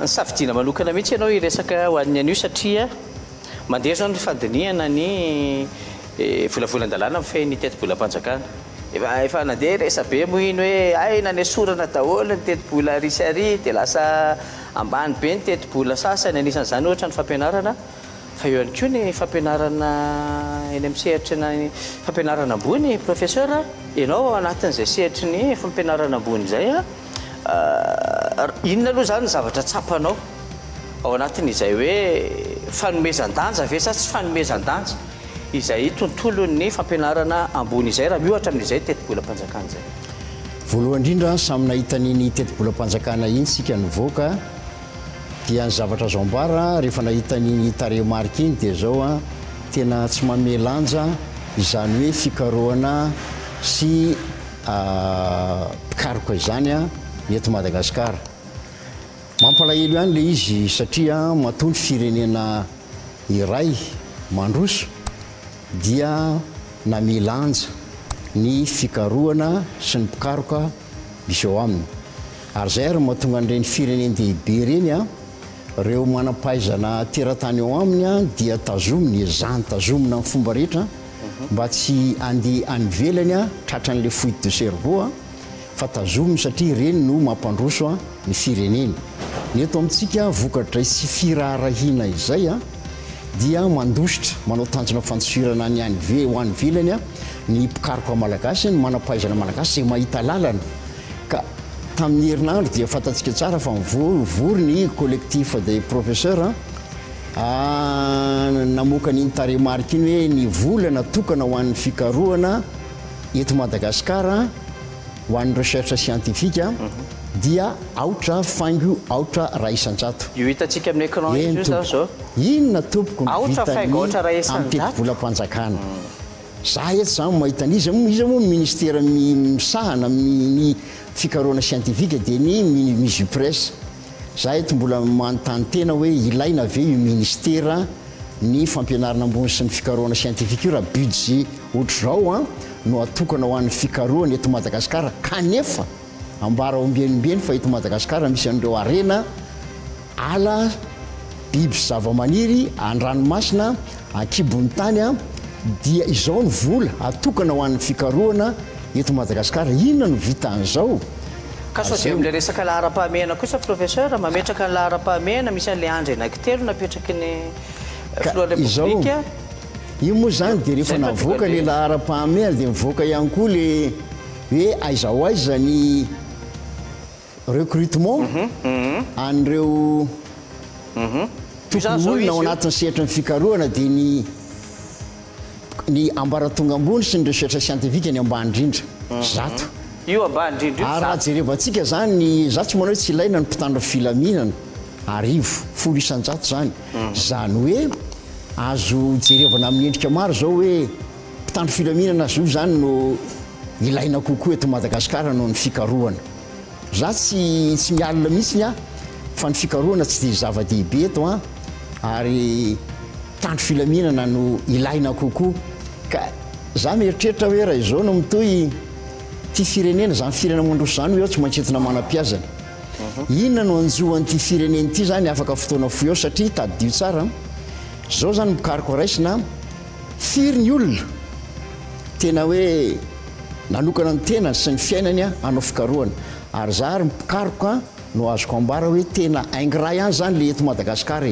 Safidina manokana mihitsy ianao iresaka ho an'ny anio satria mandeha zao ny fandiniana ny volavolan-dalàna amin'ny fehiny teti-bolam-panjakana. Efa nandeha resa be moa iny hoe ay nane sorana daholo ny teti-bola risary dia lasa ambany be ny teti-bola sasany anisan'izany ohatra ny fampianarana fa eo ihany koa ny fampianarana eny amin'ny sehatra ny fampianarana ambony professeur ianao anatin'izay sehatry ny fampianarana ambony izay inona aloha zany ny zavatra tsapanao ao anatin'izay hoe fanomezan-danja ve sa tsy fanomezan-danja izay tontolon'ny fampianarana ambony izay raha miohatra amin'izay teti-bolam-panjakana izay. Voalohany indrindra samy nahita n'iny teti-bolam-panjakana iny sika nivoaka dia ny zavatra azo ambara rehefa nahita n'iny tarehimarika iny dia zao tena tsy mamelanja izany hoe fikarohana sy pikaroka izany eto Madagasikara. Mampalahelo ihany le izy satria maton'ny firenena iray mandroso dia namelanja ny fikarohana sy ny pikaroka misy eo aminy. Ary zay ary mahatonga an'ireny fireneny dehibe reny reo manampahaizana teratany eo aminy dia tazominy zany tazomina amin'ny fomba rehetra mba tsy andeha any ivelany tratran'le fuite de cerveau fa tazominy satria reny no mampandroso ny fireneny. Neto amintsika vokatra sy firarahina izay dia mandositra manao tanjona fantosirana ny ho any ivelany ny pikaroka malagasy ny manampahaizana malagasy zay mahita lalana. Ka tamin'ny herinandro dia fantatsika tsara fa mivory ny collectif des professeurs namoaka n'iny tarehimarika iny hoe ny volana tokana ho an'ny fikarohana eto Madagasikara ho an'ny recherche scientifique dia aotra faingo aotra ray isan-jato. Io hitantsika amin'ny écran io zao. Inona tompoko aotra faingo aotra ray isan-jato amin'ny teti-bolam-panjakana. Za eto zany mahita izy moa ny ministère misahana amin'ny fikarohana scientifique dia ny MISUPRES. Za eto mbola manontany tena hoe ilaina ve io ministère ny fampianarana ambony sy ny fikarohana scientifique io raha budget ohatr'izao no atokana ho an'ny fikarohana eto Madagasikara kanefa ambara ombenimbeny fa eto Madagasikara misy an'ireo arena ala biby sy zavamaniry an-dranomasina ankibon'ny tany dia izao ny vola atokana ho an'ny fikarohana eto Madagasikara. Inona no vita an'izao? Ka sao dia amin'ilay resaka laharam-pahamehana kosa professeur mametraka ny laharam-pahamehana misy an'ilay andro anankitelo napetraky ny filohan'ny repoblika. Io moa zany dia rehefa navoaka le laharam-pahamehana dia mivoaka ihany koa le hoe aiza ho aiza ny recrutement an'ireo tokony olona ao anatin'ny sehatra ny fikarohana dia ny ambaratonga ambony sy ny recherche scientifique ny ambany indrindra zato. Io ambany indrindra io. Ary raha jerevantsika zany za tsy manao hoe tsy ilaina ny mpitandro filaminana arivo 10 isan-jato zany. Zany hoe azo jerevana amin'ny endrika maro zao hoe mpitandro filaminana azo zany no ilaina kokoa eto Madagasikara noho ny fikarohana. Za tsy mialina mihitsy fa ny fikarohana tsy dia zava-dehibe eto ary tandro filaminana no ilaina kokoa. Ka za mieritreritra hoe raha izao no mitoy ty firenena zany firenena mandroso zany hoe tsy maintsy entina manam-piazana. Inona no anjohan'ity firenena ity zany afaka fotoana foy eo satria tadidio tsara zao zany mikaroka raisina firy ny olona tena hoe nanokana ny tenany sy ny fiainany hanao fikarohana. Ary za ary mpikaroka no azoko ambara hoe tena ingrat ihany zany le eto Madagasikara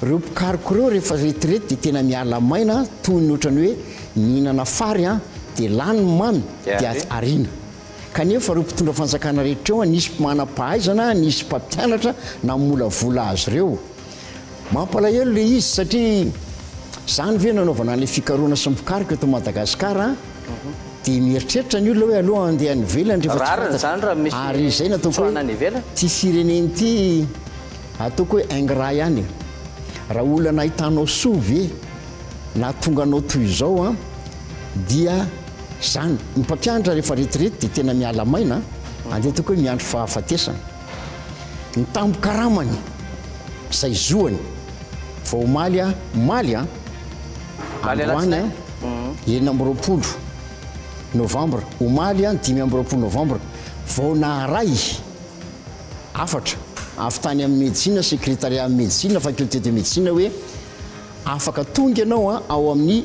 reo mpikaroka reo rehefa retirety dia tena miala maina toy ny ohatrany hoe mihinana fary dia lany mamy dia arina. Kanefa reo mpitondra fanjakana rehetra eo nisy manam-pahaizana nisy mpampianatra namola vola azy ireo. Mampalahelo le izy satria zany ve nanaovana le fikarohana sy mpikaroka eto Madagasikara dia mieritreritra ny olona hoe aloha andeha any ivelany rehefa ary izay nataoko hoe ty fireneny ity ataoko hoe ingrat ihany. Raha olana ahitanao soa ve na tonga anao toy izao dia zany ny mpampianatra rehefa retirety dia tena miala maina andeha ataoko hoe miandro fahafatesana. Ny tambo-karamany izay zoany vao maly androany 9 novambra omaly 5 novambra vao naharay afatra avy tany amin'ny médecine secrétariat médecine faculté de médecine hoe afaka tonga ianao ao amin'ny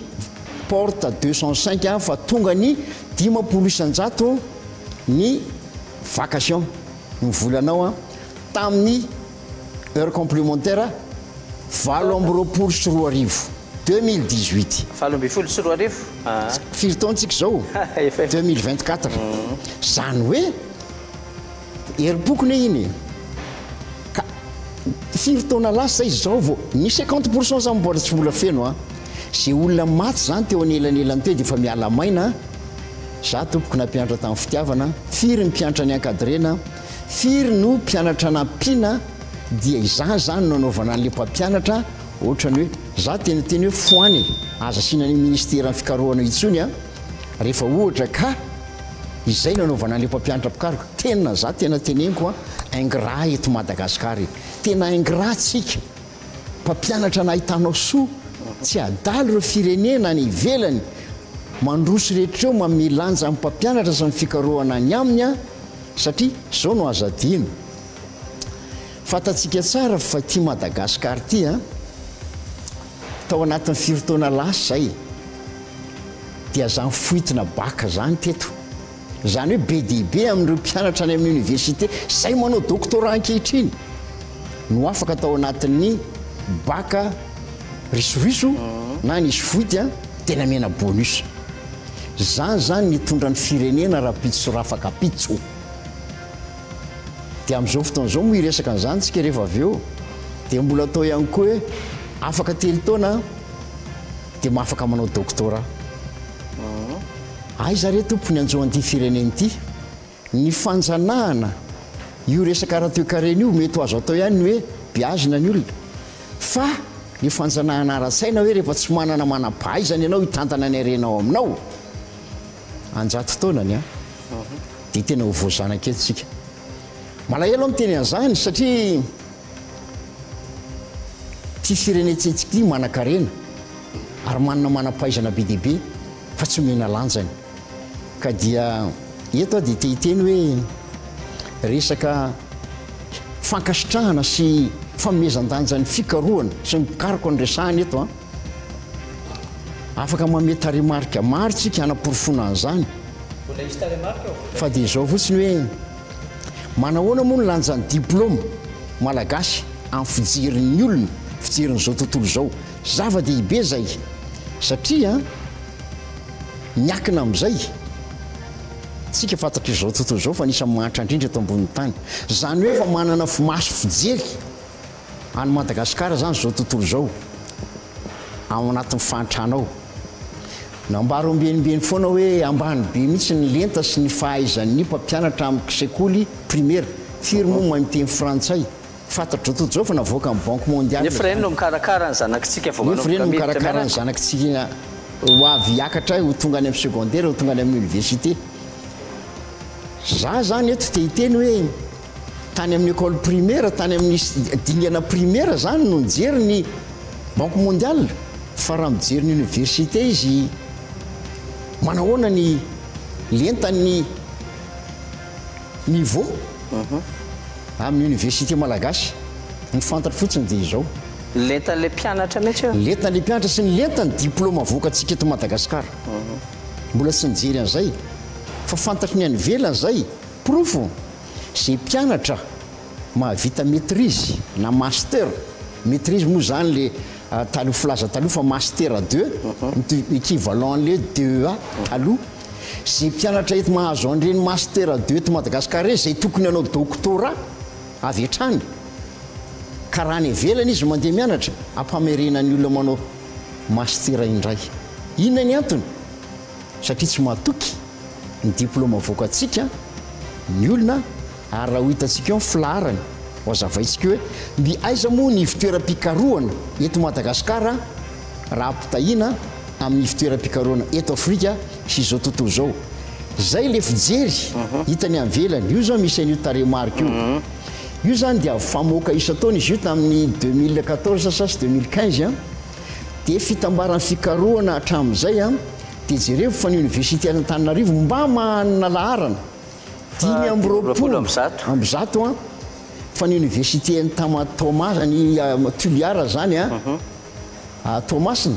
porte 205 fa tonga ny 10 isan-jato ny vacation mivolanao tamin'ny heure complémentaire 20 2018 firy taontsika zao 2024 zany hoe herim-pokony iny ka firy taona lasa izy zao vao ny 50% zany mbola tsy vola feno zay olona maty zany teo anelanelany teo dia efa miala maina za tompoko nampianatra tamin'ny fitiavana firy ny mpianatra ny encadrena firy no mpianatra nampiana dia izany zany nanaovana an'le mpampianatra ohatrany hoe za tenateny hoe foany aza sinany ministera ny fikarohana itsony rehefa ohatra ka izay nanaovana an'le mpampianatra pikaroka tena za tena teneniko ingrat eto Madagasikara tena ingrat tsika mpampianatra nahitanao soa tsy adalo ireo firenena ny ivelany mandroso rehetreo mamilanja amin'ny mpampianatra sy ny fikarohana ny aminy satria zao no azadino fatatsika tsara fa ty Madagasikara ty tao anatin'ny firy-taona lasa zay dia zany foitina baka zany teto zany hoe be dia be amin'ireo mpianatra any amin'ny université zay manao doctorat ankehitriny no afaka tao anatin'ny baka risoriso na nisy foity tena mena bonus zany nitondra ny firenena rapitso rafakapitso dia amin'izao fotoan'izao moa iresaka an'izany tsika rehefa avy eo dia mbola atao ihany koa hoe afaka telo taona dia mahafaka manao doctorat aiza re tompony anjoan'ity firenena ity ny fanjanahana io resaka raha toe-karena io mety azo atao ihany hoe biazina ny olona fa ny fanjanahana ara-tsaina hoe rehefa tsy manana manam-pahaizany ianao hitantana ny arenao aminao anjato taonany dia tena ho voazanaketsika malahelo amiteny an'izany satria ty firenentsika ty manan-karena ary manana manam-pahaizana be dehibe fa tsy mena lanjany ka dia eto dia tehiteny hoe resaka fankasitrahana sy famezan-danjan'ny fikarohana sy mikaroka nyresahany eto afaka mamety remarika maro tsika hanaporofona an'izany fa dia zao fotsiny hoe manahoana moa ny lanjan'ny diplôme malagasy amin'ny fijerin'ny olona fijerin'izao tontolo zao zava-dehibe zay satria miakina amin'izay tsika fantatra izao tontolo zao fa anisany mahantra indrindra eto ambonin'ny tany zany hoe fa manana maso fijery any Madagasikara zany zao tontolo zao ao anatin'ny fahantranao nambaro ambenimbeny foana hoe ambany be mihitsy ny lenta sy ny fahaizan'ny mpampianatra amin'ny sekoly primaire firy moa miteny frantsay fantatra tontolo zao fa navoaka amin'ny banque mondiale freno mikarakara ny zanakitsika freno mikarakara ny zanakitsika ho avy hiakatra ho tonga any amin'ny secondaire ho tonga any amin'ny université za zany eto tehiteny hoe tany amin'ny école primaire tany amin'ny dingana primaire zany no mijery ny banque mondiale fa raha mijery ny université izy manahoana ny lentany niveau amin'ny université malagasy ny fantatra fotsiny dia izao lentan'le mpianatra mihitsy lentan'le mpianatra sy ny lentany diplôme avoakantsika eto Madagasikara mbola tsy nijery an'izay fa fantatry ny any velany zay profo zay mpianatra mahavita maîtrise na master maîtrise moa zany le taloha filaza taloha fa master 2 équivalent le 2A taloha zay mpianatra eto mahazo an'ireny master 2 eto Madagasikara zay tokony hanao doctorat avy hatrany ka raha ny velany izy mandeha mianatra ampamerenany olona manao master indray inona ny antony satria tsy mahatoky ny diplôme avoakantsika ny olona ary raha ho hitantsika eo filaharany ho azavaintsika hoe mby aiza moa ny fitoeram-pikarohana eto Madagasikara raha ampitahina amin'ny fitoeram-pikarohana eto Afrika sy izao tontolo zao zay le fijery hitany amin'ny velany io zao misy an'io taremarika io io zany dia famoaka isa-taona izy io tamin'ny 2014 sa sy 2015 dia fitambaran'ny fikarohana hatramin'izay dia jereo fa ny université Antananarivo mba manana laharana 5 amby 20 amby zato fa ny université ny Thomas ny Tulliara zany a Thomasina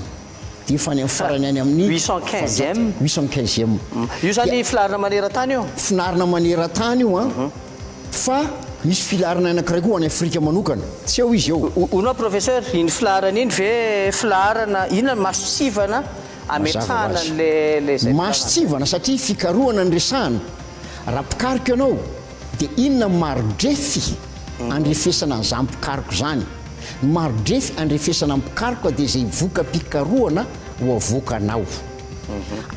dia fa ny farany any amin'ny 815e io zany filarina maneran-tany io finarina maneran-tany io a fa misy filarina anankiray koa any Afrika manokana tsy eo izy eo ono professeur iny filarana iny ve filarana inona masitsivana ametahana le zay masitsivana satria fikarohana ny resahana raha pikaroka ianao dia inona marodrefy andrefesana ny zampikaroka zany marodrefy andrefesana ny pikaroka dia zay voka pikarohana ho avoakanao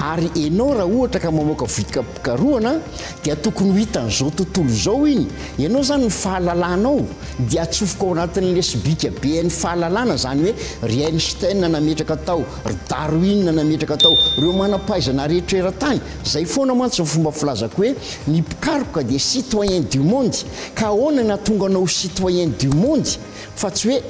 ary ianao raha ohatra ka mamoaka voka pikarohana dia tokony ho hitan'izao tontolo izao iny ianao zany ny fahalalanao dia atsofoka ao anatin'ny lesbika be ny fahalalana zany hoe ry Einstein nametraka tao ry Darwin nametraka tao ireo manampahaizana rehetra eran-tany zay foana mantsy ny fomba filazako hoe ny pikaroka dia citoyen du monde ka ahoana nahatonga anao citoyen du monde fa tsy hoe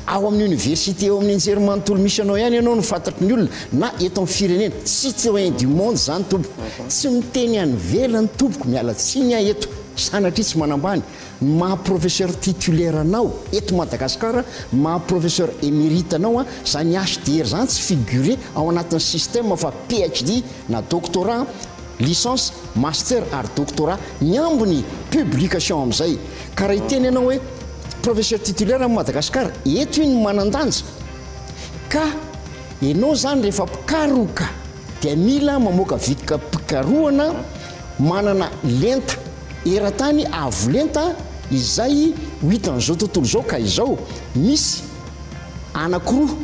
ao amin'ny université ao amin'ny anjery manontolo misy anao ihany ianao no fantatry ny olona na eto amin'ny firenena citoyen du monde zany tompoko tsy miteny any velany tompoko miala tsiny aho eto sanatria tsy manambany maha professeur titulaire anao eto Madagasikara maha professeur émérite anao a zany HDR zany tsy figuré ao anatin'ny système fa PhD na doctorat licence master ary doctorat ny ambony publication amin'izay ka raha iteny ianao hoe professeur titulaire amin'ny Madagasikara eto iny manandanja ka ianao zany rehefa pikaroka dia mila mamoaka vika pikarohana manana lenta eran-tany avo lenta izay ho hitan'izao tontolo izao ka izao misy anankiroa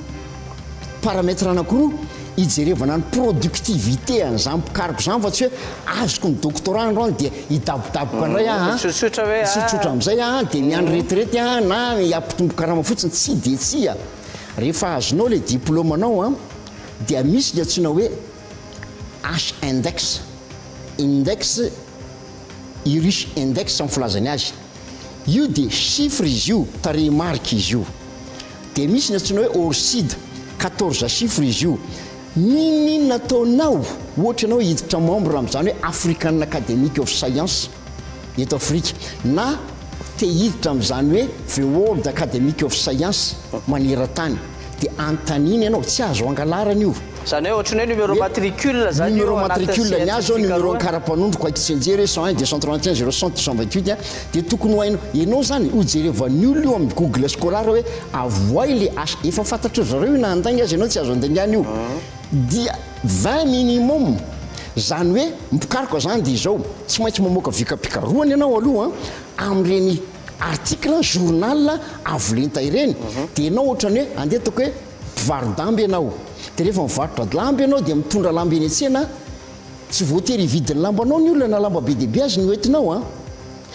paramètre anankiroa ijerevana ny productivité an'izany pikaroka zany fa tsy hoe azoko ny doctorat androany dia hidabodaboka indray tsotsotra amin'izay dia miandry retraity na ampitomboka karama fotsiny tsy dia tsy rehefa azonao le diplôme anao dia misy ny antsoina hoe index irish index amin'ny filazany azy io dia chiffre izy io tarehimarika izy io dia misy ny antsoina hoe orside 14 chiffre izy io ninona nataonao ohatra ianao hiditra membre amin'izany hoe African Academy of Science eto Afrika na te hiditra amin'izany hoe the World Academy of Science maneran-tany dia antaniny ianao tsy azo angalarana io zany hoe ohatrany hoe numéro matricule zany numéro matricule ny azy ao numéro ny karapanondroko haiko tsy anjery 101 231 060 228 dia tokony ho hainao ianao zany ho jerevan'ny olona io amin'ny Google scolaire hoe avoay le efa fantatro zareo io na andainy azy ianao tsy azo andaingany io dia 20 minimum zany hoe mipikaroka zany dia izao tsy maintsy mamoaka vikapikarohana ianao aloha amin'ireny article journal avolenta ireny dia ianao ohatrany hoe andetako hoe mpivarodamby ianao dia rehefa mivarotra lamby ianao dia mitondra lamby eny an-tsena tsy voatery hividiny lambanao ny olona na lamba be dehibe azy ny hoentinao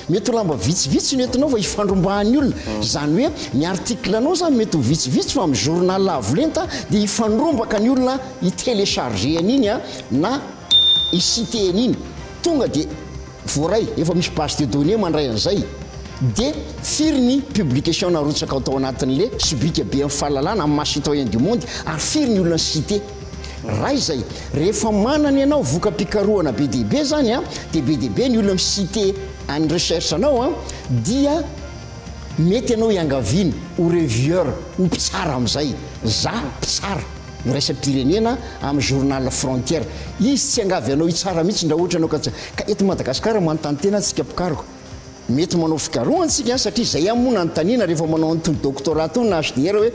mety ho lamba vitsivitsy ny hoentinao fa hifandrombahan'ny olona zany hoe ny article anao zany mety ho vitsivitsy fa amin'ny journal avolenta dia hifandrombaka ny olona hitélécharge an'iny na hicité an'iny tonga dia voaray efa misy base de données mandray an'izay dia firy ny publication narotsaka atao anatin'le subika be amin'ny fahalalana amin'ny citoyen du monde ary firy ny olona cité raha izay rehefa manana ianao voka pikarohana be dehibe zany dia be dehibe ny olona micité any recherche anao dia mety ianao hiangaviny ho revieur ho mpitsara amin'izay za mpitsara miraisam-pirenena amin'ny journal frontière izy tsy angavy anao hitsara mihitsy ndra ohatra anao ka eto Madagasikara manontany tena antsika pikaroka mety manao fikarohana antsika satria zay amona ny tanina rehefa manao antony doctorat tony na HDR hoe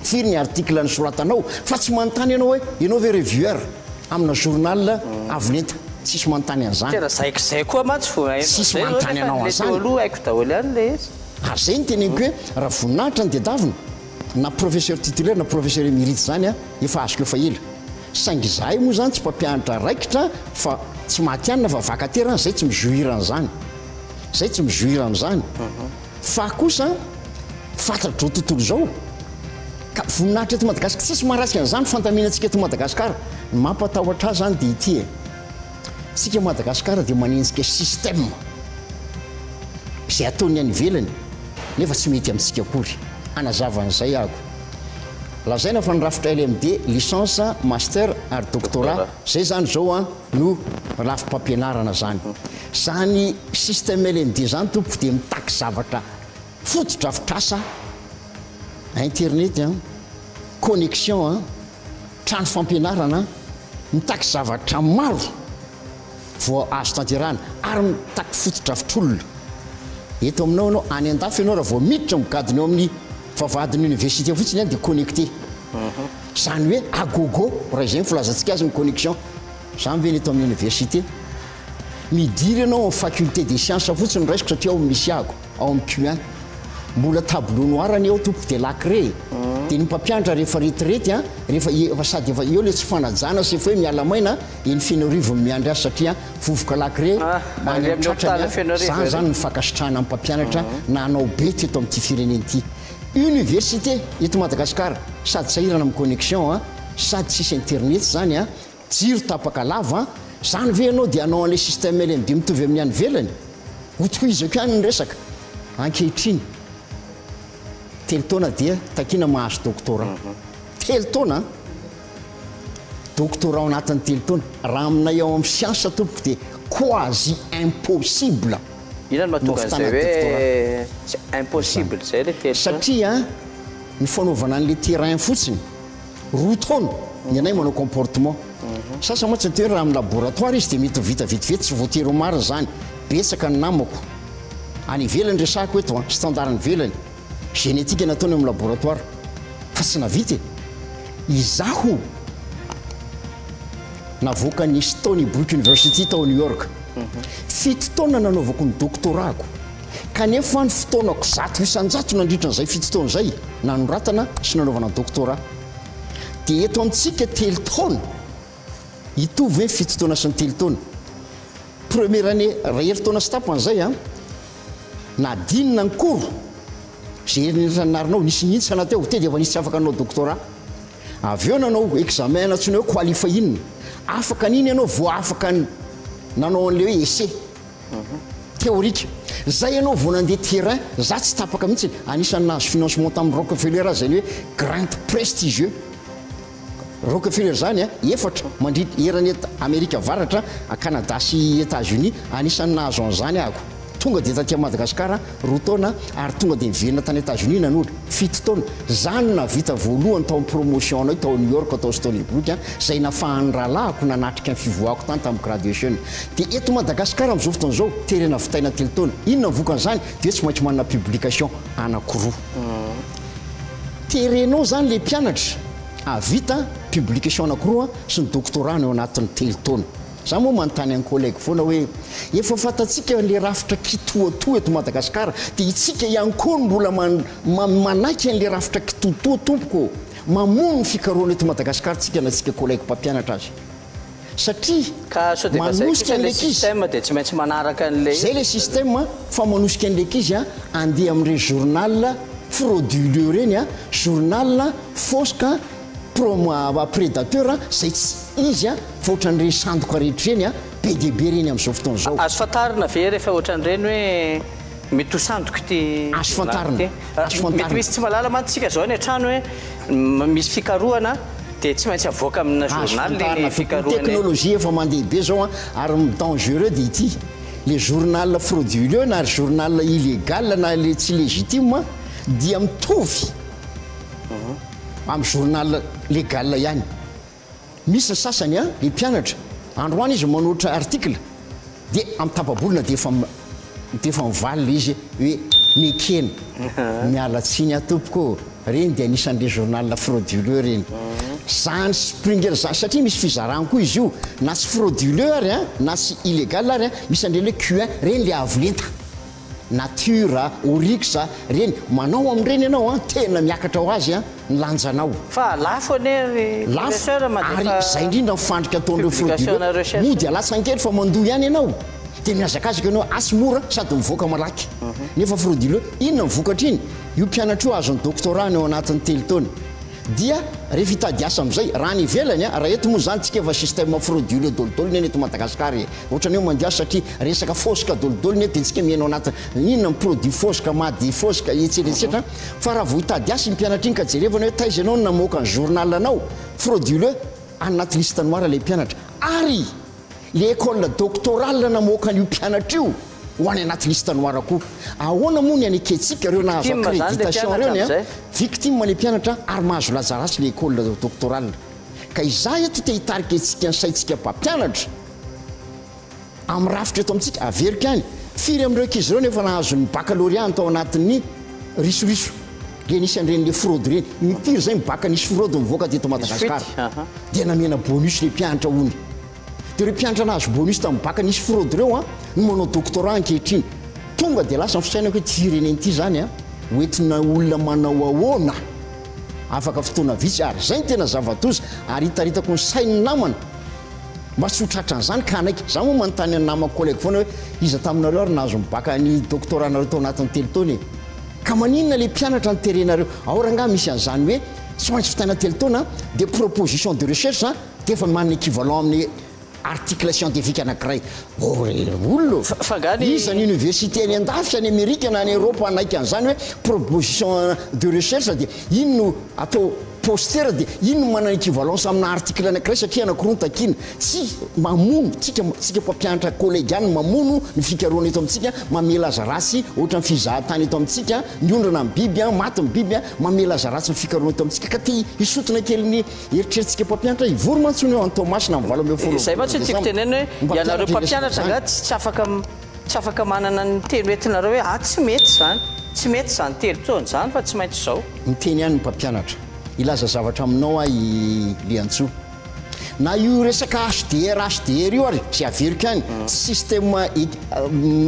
firy ny article ny soratanao fa tsy manontany ianao hoe ianao ve revieur amina journal avolenta tsisy manontany an'izany tena zaikizay koa mantsy tsisy manontany anao an'izany haiko daholo ihany le izy zay ny teneniko hoe raha voninahitra ny diadavina na professeur titulaire na professeur émérite zany efa azoko efa ela saingy zahay moa zany tsy mpampianatra raikitra fa tsy mahatianina fa vakaterana zay tsy mijoir an'izany zay tsy mijoir amin'izany fa kosa fantatro tontolo zao ka voninahitra eto Madagasikara tsisy maharatsika an'izany fantaminantsika eto Madagasikara ny mampatahotra azy zany dia ity sika Madagasikara dia manenjika système zay ataony any ivelany nefa tsy mety amintsika akory anazavan'izay ako lazaina fa nirafitra LMD licence master ary doctorat zay zany zao no rafi-pampianarana zany zany système LMD zany tompoko dia mitaky zavatra fotodrafitrasa internet connexion trano fampianarana mitaky zavatra maro vo azo tanterana ary mitaky fotodrafitr'olona eto aminao anao any andafy ianao raha vao miditra migadiny eo amin'ny vavahadiny université fotsiny dia connecté zany hoe agogo raha izay filazantsika azy ny connexion zany ve eto amin'ny université midiry ianao amin'ny faculté des sciences fotsiny raisiko satria ao misy ago ao amin'ny Q1 mbola tableau noir any ao tompoko dia lacré dia ny mpampianatra rehefa retirety rehefa sady efa eo le tsy fanajana sy efa hoe miala maina eny Fianarivony miandry azy satria vovoka lacré zany ny fankasitrahana amin'ny mpampianatra na anao be teto amin'ity fireneny ity université eto Madagasikara sady sahirana amin'ny connexion sady tsisy internet zany jiro tapaka lava zany ve ianao dia anao an'ilay système LMD mitovy amin'ny any velany hotohizako ihany ny resaka ankehitriny telo taona dia takina mahazo doctorat telo taona doctorat ao anatin'ny telo taona raha aminay ao amin'ny science tompoko dia quasi impossible inona mahatonga zay hoe impossible zay le telo satria ny fanaovana an'le terrain fotsiny roa taona ny anay manao comportement sasa moa tsy hoe raha amin'ny laboratoire izy dia mety vita vetivety tsy voatery marina zany betsaka ny namako any ivelany resako eto standard ny velany génétique nataony amin'ny laboratoire fa tsy navita izaho navoaka ny Stony Brook University tao New York fito taona nanaovako ny doctoratko kanefa ny fotoanako zato isanjato nandritra n'izay fito taona zay nanoratana sy nanaovana doctorat dia eto amintsika telo taona hitovy hoe fito taona sy ny telo taona première année rehery taona sy tapan'izay nadinina ny koro zay narinao nisy nitsana teo te dia efa nisy tsy afaka nanao doctorat avy eo nanao examen natsony hoe qualifié afaka niny ianao vo afaka nanao an'le hoe essai théorique zay ianao vo nandeha terrain za tsy tapaka mihitsy anisany nahazo financement tamin'ny Rockefeller zany hoe grand prestigieux Rockefeller zany efatra mandritra erany Amerika Avaratra Canada sy États-Unis anisany nahazo an'izany ako tonga dia taty Madagasikara roa taona ary tonga dia miverina tany États-Unis nanolo fito taona zany navita voalohany tao amin'ny promotion anao tao New York tao Stony Brook zay nafahan'ny rahalahako nanatrika ny fivoahako tany tamin'ny graduation dia eto Madagasikara amin'izao fotoana izao terena vitaina telo taona inona vokan'izany dia tsy maintsy manana publication anankiroa terenao zany le mpianatra avita publication anankiroa sy ny doctorat eo anatin'ny telo taona za moa manontany any collègue foana hoe efa fatatsika le rafitra kitoatoa eto Madagasikara dia itsika ihany koa mbola manaiky an'le rafitra kitoatoa tompoko mamono ny fikaroana eto Madagasikara tsika natsika collègue mpampianatra azy satria ka so dia vazaika le système dia tsy maintsy manaraka an'le zay le système fa manosika an'le kizy andeha amin'ireny journal frauduleux reny journal fosque prédateur zay izy fa ohatran'ireny sandoka rehetra reny be dia be reny amin'izao fotoana izao azo fantarina ve rehefa ohatran'ireny hoe mety ho sandoka ity azo fantarina mety misy tsy malala mantsika zao ny atrano hoe misy fikarohana dia tsy maintsy avoaka amina journal le fikarohana teknologie efa mandeha be zao ary dangereux dia ity le journal frauduleux na journal illégal na le tsy légitime dia mitovy amin'ny journal légal ihany misy sasany le mpianatra androany izy manoatra article dia amin'ny tapabolona dia efa mivaly izy hoe nekena mialatsiny tompoko reny dia anisan'le journal frauduleux reny zany Springer zany satria misy fizarana koa izy io na tsy frauduleux ary na tsy illégal ary misy an'ireny hoe Q1 reny le avolenta nature orix reny manao amin'ireny ianao tena miakatra ho azy ny lanjanao fa lafo ane lafo ary zay indrindra mifandrika ataon'ireo frauduleux mody alatsankely fa mandoa ihany ianao dia miazakazaka ianao asy mora sady mivoaka malaky nefa frauduleux inona mivokatra iny io mpianatra io azo ny doctorat eo anatin'ny telo taona dia rehefa hitady asa amin'izay raha ny ivelany raha eto moa zany tsika efa système frauduleux dolidolony eny eto Madagasikara ohatrany eo mandeha satria resaka fosika dolidolony eny dia tsika mihainao anaty inona produit fosika mady fosika etsetraetsetra fa raha vao hitady asa ny mpianatra iny ka jerevana hoe taiza ianao namoaka ny journal anao frauduleux anaty liste noire le mpianatra ary le école doctorale namoaka an'io mpianatra io ho any anaty liste noir koa ahoana moa ny aneketsika reo nahazo accréditation reo ny victime le mpianatra ary mahazo lazarasy le école doctorale ka izaho eto te hitarika itsika ny saitsika mpampianatra amin'ny rafitra eto amintsika averika any firy amin'ireo ankizy ireo nefa nahazo ny baccalauréat tao anatin'ny risoriso le nisy an'iren'le fraude reny mipiry zay mibaka nisy fraude mivoaka teto Madagasikara dia namena bonus le mpianatra hony dia reo mpianatra nahazo bonus tamin'ny baka nisy fraude reo no manao doctorat ankehitriny tonga dia lasa fisainako hoe ty fireneny ity zany hoentina olona manao ahoana afaka fotoana vitsy ary zay ny tena zavatozy ary hitaritako ny sainy namana mba tsy ho tratran'izany ka anaiky za moa manontany any namako collègue foana hoe iza taminareo ary nahazo mibaka ny doctorat nareo tao anatin'ny telo taona e ka maninona le mpianatra ny terenareo ao rangaha misy an'izany hoe tsy maintsy fitaina telo taona dia proposition de recherche dia efa manana équivalent amin'ny article scientifique anankiray olona izany université any andafitra any Amerika na any Europe anaiky an'izany hoe proposition de recherche dia ino no atao poster dia ino no manana équivalence amina article anankiray satria anankiroa ny takina tsy mamono tsika mpampianatra collégiane mamono ny fikaroana eto amintsika mamela aza ratsy ohatra ny fizahatany eto amintsika miondrana amin'ny biby maty ny biby mamela aza ratsy ny fikaroana eto amintsika ka ty hisotona kely ny eritreretintsika mpampianatra ivory mantsony eo Antomas na mivalo ambin'ny folo zay mantsy tiako tenena hoe ianareo mpampianatra nga tsy afaka manana ny teny entinareo hoe tsy mety zany telo taona zany fa tsy maintsy zao miteny ihany ny mpampianatra ilaza zavatra aminao i Liantso na io resaka HDR io ary sy averika any système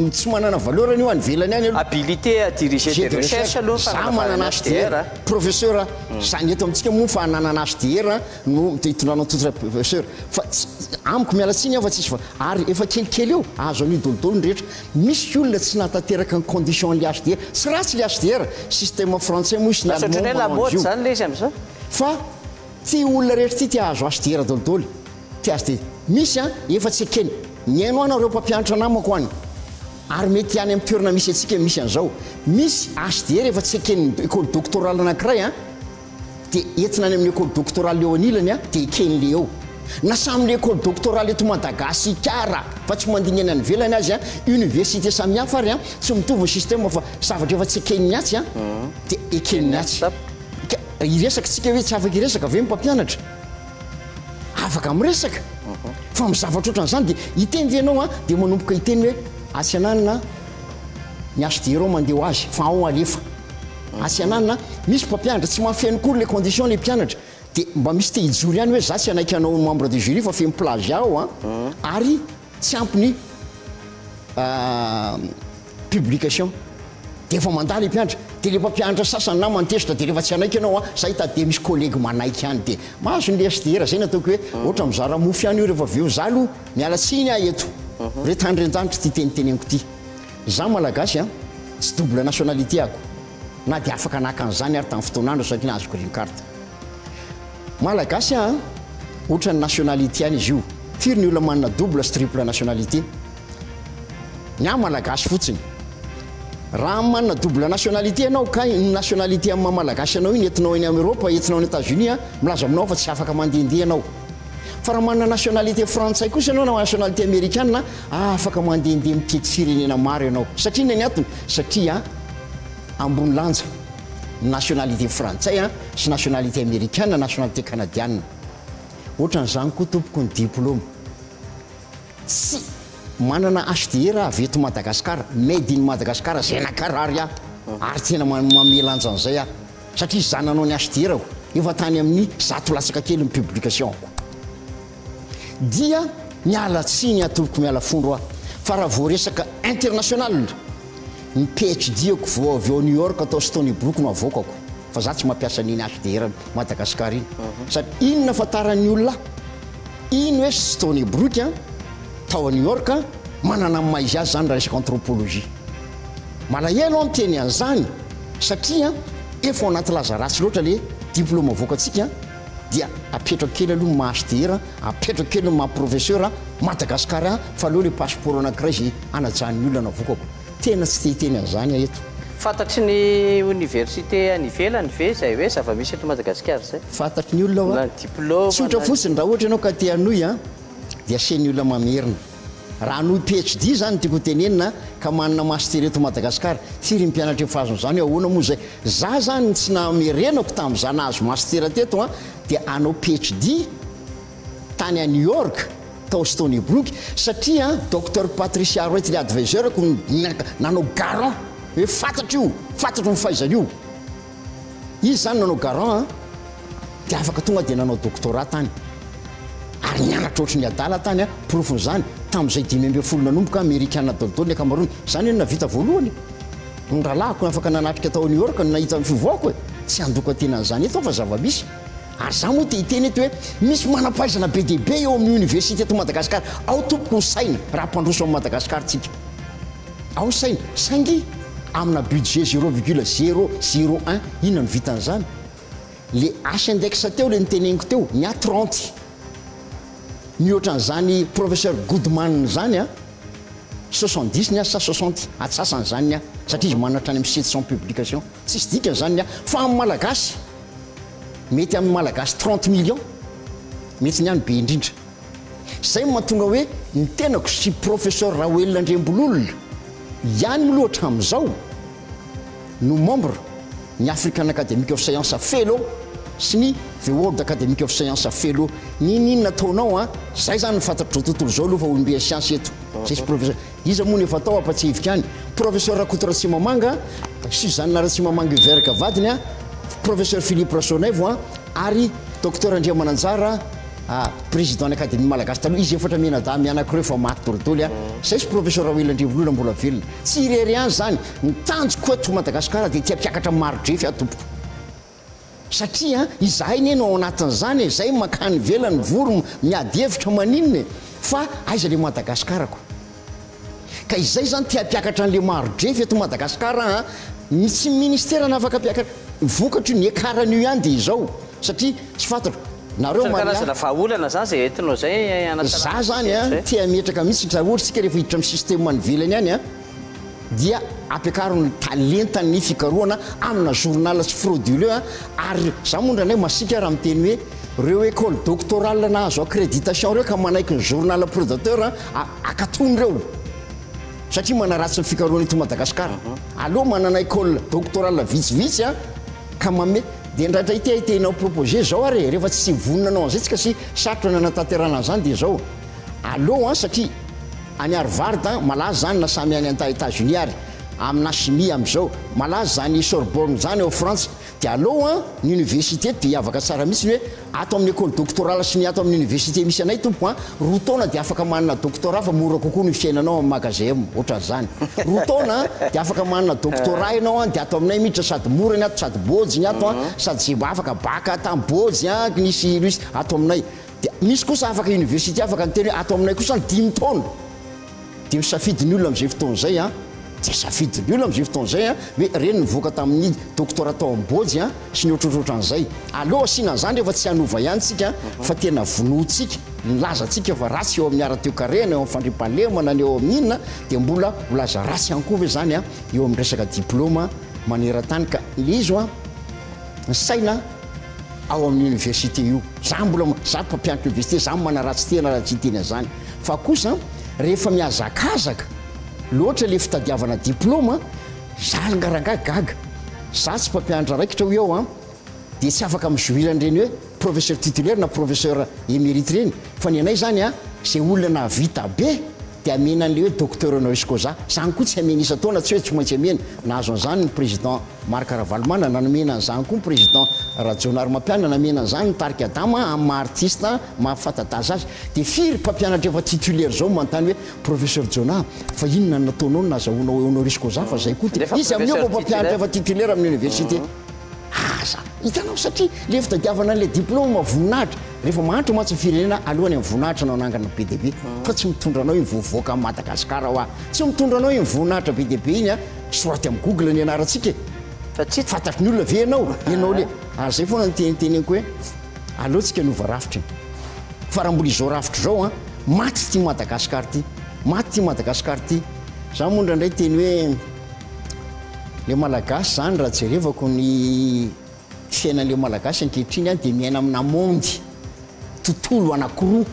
tsy manana valeur io any velany any habilité à diriger des recherches aloha fa manana HDR professeur zany eto amintsika moa fa nanana HDR no hitondranao totra professeur fa amiko mialatsiny fa tsisy fa ary efa kelikely eo azo an'io dolodolo rehetra misy olona tsy natateraka ny condition le HDR sy ratsy le HDR système français moa sy lamody zany le izy am'izao fa ty olona rehetra ty ty azo HDR dolodolo ty HDR misy efa tsy ekeny niaino anareo mpampianatra namako any ary mety any amin'ny toerana misy atsika misy an'izao misy HDR efa tsy ekeny école doctorale anankiray dia entina any amin'ny école doctorale eo anilany dia ekeny le eo na samyle école doctorale eto Madagasikara fa tsy mandiny any velany azy université samihafa ary tsy mitovy système fa zavatra efa tsy ekeny miatsy dia ekeny miatsy iresaka tsika hoe tsy afaka iresaka ve mpampianatra afaka miresaka fa mizavatra ohatran'izany dia iteny venao dia manomboka iteny hoe asiananina ny HDR mandeha ho azy fa ao alefa asiananina misy mpampianatra tsy mahafeno kory le condition le mpianatra dia mba misy te hijory ihany hoe za tsy anaiky anao membre de jury fa feno plagiat ao ary tsy ampy ny publication dia efa mandala le mpianatra dia le mpampianatra sasany na mantesitra dia rehefa tsy anaiky ianao za hitady dia misy collègue manaiky ihany dia mahazo ny HDR zay nataoko hoe ohatra mizara mofo ihany io rehefa veo za aloha mialatsiny eto retandrenjanitra ty teniteneniko ty za malagasy tsy double nationalité ako na dia afaka naka an'izany ary tamin'ny fotoanandro satria nahazo green card malagasy ohatra ny nationalité any izy io firy ny olona manana double sy triple nationalité ny malagasy fotsiny raha manana double nationalité ianao ka ny nationalité amin'ny malagasy ianao iny entinao eny amin'ny Europe entinao any États-Unis milaza aminao fa tsy afaka mandehandeha ianao fa raha manana nationalité frantsay kosa ianao na nationalité américaine afaka mandehandeha mitety firenena maro ianao satria ny antony satria ambony lanja nationalité frantsay sy nationalité américaine nationalité canadienne ohatran'izany koa tompoko ny diplôme tsy manana HDR avy eto Madagasikara made in Madagasikara zay nakarary ary tena mamela anjan'izay satria zananao ny HDR ko efa tany amin'ny zato latsaka kely ny publication ko dia mialatsiny atoloko miala fondro fa raha vao resaka international ny PhD ako vao avy ao New York atao Stony Brook no avoakako fa za tsy mampiasa niny HDR Madagasikara iny satria inona fataran'ny olona ino hoe Stony Brook tao a New York manana maizy azy zany raha resaka anthropologie malahelo miteny an'izany satria efa ao anaty lazaratsy loatra le diplôme avoakatsika dia apetrako kely aloha ma HDR apetrako kely ma professeur Madagasikara fa aloha le passeport anankiray zay anajan'ny olona avoakako tena tsy tehiteny an'izany eto fantatry ny université any ivelany ve zay hoe zava-misy eto Madagasikara zay fantatry ny olona diplôme tsy ohatra fotsiny raha ohatra ianao ka te hanoy dia asiany olona mamerina raha no PhD zany tiako tenenina ka manana master eto Madagasikara firy mpianatra fazony zany ahoana moa zay za zany tsy namerenako tamin'izany nahazo master teto dia anao PhD tany a New York tao Stony Brook satria Dr Patricia Roet le adviseur ko nanao garant hoe fantatro ny fahaizana io izy zany nanao garant dia afaka tonga dia nanao doctorat tany ary nianatra ohatry ny adala tany profon'izany tamin'izay 5 nanomboka américain dodolo ny akamarony zany na vita voalohany ny rahalahako afaka nanatrika tao New York nahita amin'ny fivoako tsy andoko tenan'izany eto fa zava-misy ary za moa dia hiteny eto hoe misy manam-pahaizana be dia be eo amin'ny université to Madagasikara ao tompoko ny saina raha mpandroso amin'ny Madagasikara tsika ao saina saingy amina budget 0,001 inona ny vitan'izany le index teo le niteneniko teo ny a 30 mihoatran'izany professeur Goodman zany 70 ny asa 60 atsasany zany satria izy manatra any amin'ny 700 publication tsisy dikany zany fa amin'ny malagasy mety amin'ny malagasy 30 millions mety niany be indrindra zay mahatonga hoe ny tenako sy professeur Raoel Andrembololona ihany milohatra amin'izao no membre ny African Academy of Science Fellow sy ny The World Academy of Science Fellow ninona taonao zay zany ny fantatro tontolo zao aloha fa olombe science eto zay professeur izy moa efa tao apatsihivika any professeur Rakoto Ratsimamanga Suzanne Ratsimamanga Verka vadiny professeur Philippe Rassonevo ary docteur Andria Mananjara président ny Académie Malagasy taloha izy efatra menadamy anakireo fa maty dolidoly zay sy professeur Raoel Andrembololona mbola velona tsy irery any zany ny tanjoko eto Madagasikara dia tia mpiakatra maro drefy atompoko satria izahay neny ao anatin'izany zay makany velany voro miady hevitra maninona fa aiza le Madagasikara ka izay zany tia mpiakatra an'le maro drefy eto Madagasikara tsy ministère afaka mpiakatra vokatra ny ekarany ihany dia izao satria tsy fantatro nareo karazana vahaolana zany zay entinao zay za zany tia metraka mihitsy raha ohatra tsika rehefa hiditra amin'ny système nyvelany any dia ampiakarony talentany ny fikarohana amina journal sy frauduleux ary za moa ndranay masika raha miteny hoe reo école doctorale nahazo accréditation reo ka manaiky ny journal prédateur akatony reo satria manaratsy ny fikarohana eto Madagasikara aloha manana école doctorale vitsivitsy ka mame dia ndraindray ity ahitenao proposé zao ary rehefa tsy vononanao an'izay tsika sy sarotra nanatanterana zany dia zao aloha satria any Harvard malaza zany na samy any États-Unis ary amina chimie am'izao malaza zany Sorbonne zany ao France dia aloha ny université dia afaka tsara mihitsy hoe ato amin'ny école doctorale sy ny ato amin'ny université misy anay tompo roa taona dia afaka manana doctorat fa mora kokoa ny fiainanao amin'ny magasin ohatran'izany roa taona dia afaka manana doctorat ianao dia ato aminay mihitra sady mora ny ato sady bojy ny ato sady zay afaka baka tamin'ny bojy nisy luis ato aminay dia misy kosa afaka université afaka ny teny hoe ato aminay kosa ny 10 taona dia misafidiny olona amin'izay fotoan'izay tsy safidiny olona amin'izay fotoan'izay hoe reny nivoaka tamin'ny doctorat tao ambojy sy ny ohatrohatrohatran'izay aloha asiana an'izany rehefa tsy hanova ihany tsika fa tena vonoatsika nilaza atsika fa ratsy eo amin'ny ara-teokarena eo amin'ny fandrimpahalemana ny eo amin'inona dia mbola holaza ratsy ihany koa ve zany eo amin'ny resaka diplôma maneran-tany ka le izy ny saina ao amin'ny université io za mbola za mpampianatra université za manaratsy tena raha tsy teny an'izany fa kosa rehefa miazakazaka loatra le fitadiavana diplôma za ngarangagaga za tsy mpampianatra raikitra ho eo dia tsy afaka mizoiran'ireny hoe professeur titulaire na professeur émérite reny fa ny anay zany zay olona navita be dia amena an'le hoe docteur honoris causa zany koa tsy amena isa taona tsy hoe tsy maintsy amena nahazo an'izany ny président Marc Ravalmana nanomena an'izany koa ny président Rajonary Mampiana namena an'izany ny Tarika Adama amin'ny maha-artiste mahafatataza azy dia firy mpampianatra efa titulaire zao manontany hoe professeur Jona fa inona nataonao nazahoana honoris causa fa zay koa izy amin'io mpampianatra efa titulaire amin'ny université hitanao satria le fitadiavana an'le diplôma voninahitra rehefa mahantra matsy firenena alohany amin'ny voninahitra anao nangana be dia be fa tsy mitondranao iny voavoaka amin'ny Madagasikara tsy mitondranao iny voninahitra be dia be iny soraty amin'ny Google ny anarantsika fantatry ny olona ve ianao le zay foana ny teniteneniko hoe aleotsika nova rafitra fa raha mbola izao rafitra zao maty ty Madagasikara ty maty ty Madagasikara ty za moa ndraindray teny hoe le malagasy zany raha jerevako ny fiainan'le malagasy ankehitriny dia miaina amina mondy tontolo anakiroa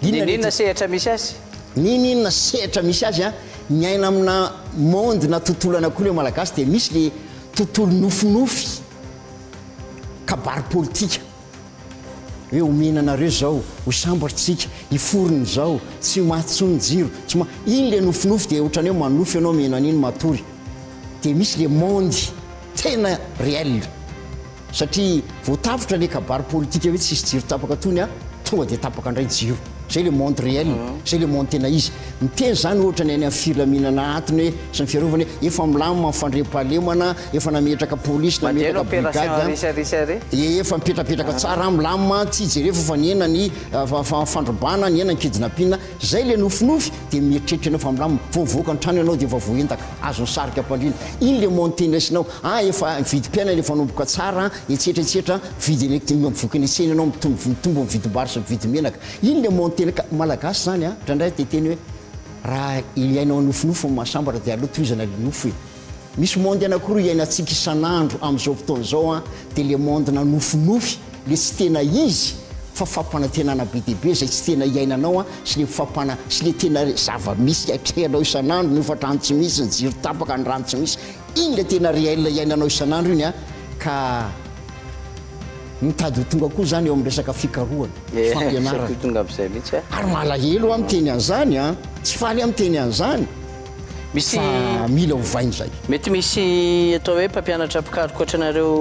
inona sehatra misy azy ninona sehatra misy azy a miaina amina monde na tontolo anak'olo e malagasy dia misy le tontolo nofinofy kabary politika hoe omenanareo zao ho sambatritsika hiforony zao tsy mahatsony jiro tsy iny le nofinofy dia ohatrany hoe manofy ianao menan'iny matory dia misy le monde tena réel satria voatafitra le kabary politika hoe tsisy jiro tapaka tony a tonga dia tapaka indray jiro zay le monde réel zay le monde tena izy miteny zany ohatra ny any amin'ny filaminana atiny hoe sy ny fiarovany efa milamina mifandre-pahalemana efa nametraka polisy nametraka brigade efa mipetrapetraka tsara milamina tsy jerefa fa niena ny fandrobana niena ny kidinapina zay le nofinofy dia mieritreritra anao fa milamina voavoaka ny trano ianao dia efa voentaka azony sarika ampandrina iny le monde tena isinao efa vidim-piaina le fanomboka tsara etsetraetsetra vidy mivoaka ny tsena ianao mitombo mividim-bary sy mividy menaka iny le monde malagasy zany a drandray dia teny hoe raha iainao nofinofo mahasambatra dia aloha toizana le nofo e misy monde anakoroa iainantsika isan'andro amin'izao fotoana zao a dia le monde na nofinofy le tsy tena izy fa fampanantenana be deaibe zay tsy tena iainanao a sy le fampana sy le tena zava-misy atrehanao isan'andro no fa trano tsy misy ny jiro tapaka ny rano tsy misy iny le tena réel iainanao isan'andro iny a ka mitady ho tonga koa zany eo amin'ny resaka fikarohana fampianarana tonga amin'izay mihitsy ary malahelo amin'ny teny an'izany a tsy faly amin'ny teny an'izany misy fa mila hovainy zay mety misy atao hoe mpampianatra pikaroka ohatranareo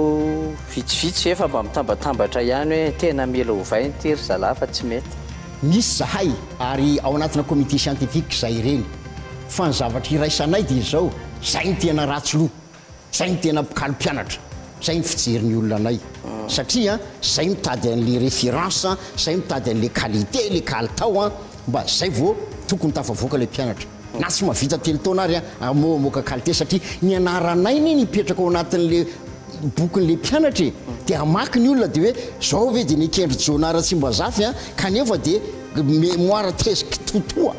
vitsivitsy efa mba mitambatambatra ihany hoe tena mila hovainy ty ry zalahy fa tsy mety misy zahay ary ao anatina comité scientifique zay ireny fa ny zavatra iraisanay dia izao zay ny tena ratsoloha zay ny tena mpikalo mpianatra zay ny fijeriny olona anay satria zay mitady an'le référence zay mitady an'le qualité le kalitao a mba zay vao tokony tafavoaka le mpianatra na tsy mahavita telo taona ary amoaka qualité satria ny anaranay ny mipetraka ao anatin'le bokin'le mpianatra dia amaky ny olona dia hoe zao hoe dia nikendry jonara tsy mba zafy a kanefa dia mémoire tesque totoa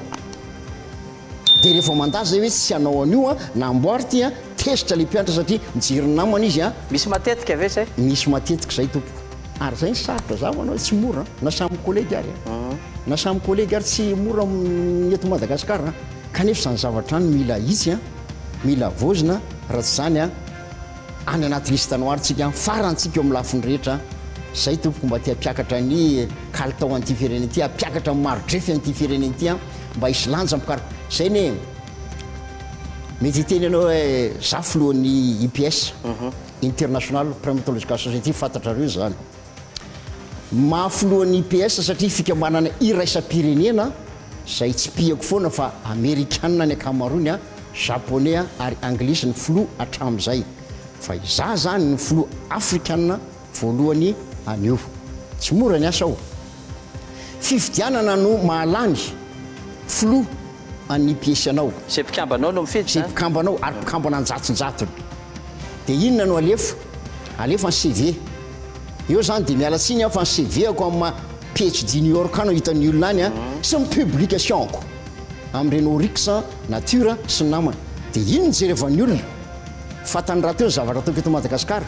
dia rehefa mandà zay hoe tsy hanao an'io a namboary ty a tesitra le mpianatra satria mijery namana izy a misy matetika ave zay misy matetika zay tompo ary zay ny sarotra zavanao tsy mora na samy collègue ary na samy collègue ary tsy mora eto Madagasikara kanefa zany zavatra any mila izy a mila vozina raha tsy zany a any anaty liste noir tsika farantsika eo amin'ny lafiny rehetra zay tompoko mba tia mpiakatra ny kalitao an'ity fireneny ity mpiakatra marodrefy an'ity fireneny ity a mba hisy lanja mikaroka zay ne mety teny ianao hoe za filohan'ny IPS international primatological society fantatrareo zany mahafilohan'ny IPS satria fikamanana iraisam-pirenena zay tsy piako foana fa américaine ny akamarony a japonais a ary anglisy ny filo hatramin'izay fa iza zany ny filo africaine voalohany anio tsy mora ny asa ao fividianana no mahalany filo any IPS anao zay mpikambanao no mifidy zay mpikambanao ary mpikambana anjatonjatony dia inona no alefa ny CV eo zany dia mialatsiny fa ny CV ako amin'ny PhD New York ano hitan'ny olona any a sy ny publication ko amin'ireny Oryx nature sy ny namana dia iny ny jerevany olona fatany raha teo ny zavatra ataoko eto Madagasikara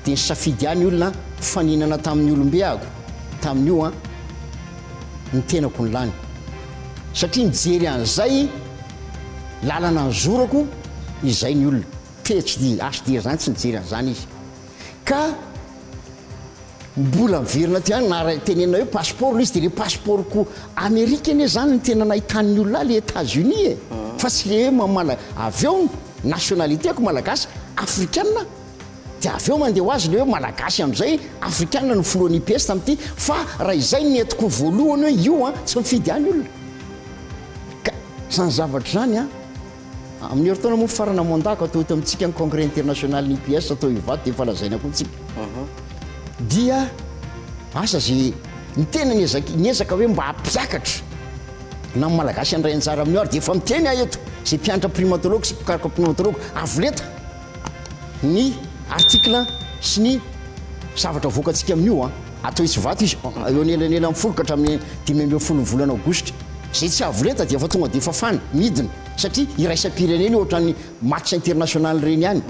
dia ny safidy any olona faninana tamin'ny olombe ako tamin'io a ny tenako ny lany satria mijery an'izay lalana ny zorako izay ny olona PhD HD zany tsy nijery an'izany izy ka mbola miverina ty any na tenena hoe passeport izy dia le passeportko Amerika anie zany ny tena nahitan'ny olona le États-Unis e fa tsy le hoe mamala avy eo nationalitéko malagasy africaine dia avy eo mandeha ho azy le hoe malagasy amin'izay africaine no filohan'ny IPS tamin'ity fa raha izay ny entiko voalohany hoe io a tsy mifidy any olona ka zany zavatra zany a amin'ny herin-taona moa farana mondako atao eto amintsika ny congrès international ny IPS atao ivato dia falazaina koa tsika dia asa zay ny tena niezaka hoe mba hampiakatra na malagasy andray anjara amin'ny ary dia efa miteny a eto zay mpianatra primatologue sy mpikaroka primatologue avoleta ny article sy ny zavatra voakantsika amin'io a atao isy vato izy eo anelanela amin'ny folo ka hatramin'ny 5 volana aogositra zay tsy avoleta dia efa tonga dia efa fany midina satria iraisam-pireneny ohatran'ny match international reny ihany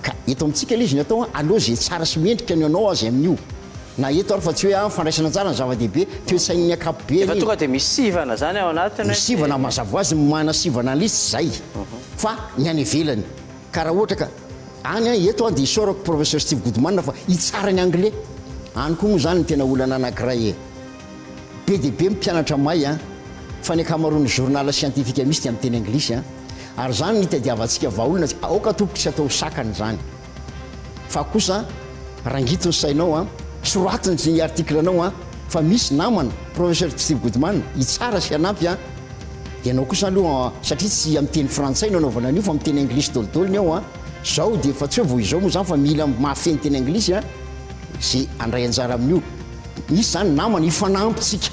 ka eto amintsika le izy ny atao aloha zay tsara sy mendrika ny anao azy amin'io na eto ary fa tsy hoe fandraisana tsara ny zava-dehibe toe-tsain'ny akapobe efa tonga dia misy sivana zany ao anatiny misivana mazava azy mana sivana lisy zay fa ny any ivelany ka raha ohatra ka any eto dia isorako professeur Steve Goodman fa hitsara ny anglais any koa moa zany ny tena olana anankiray be dia be mpianatra may fa ny akamaroan'ny journal scientifique misy dia amin'ny teny anglisy ary zany nitadiavantsika vaolona aoka tompoka tsy atao sakany zany fa kosa rangito ny sainao soratiny ny article anao fa misy namana professeur Steve Goodman hitsara sy anampy ianao kosa aloha satria tsy amin'ny teny frantsay no anaovana an'io fa amin'ny teny anglisy dolidolony ao zao dia fa tsy hoe vo izao moa zany fa mila mahafeny teny anglisy zay andray anjara amin'io misy zany namana ifanampitsika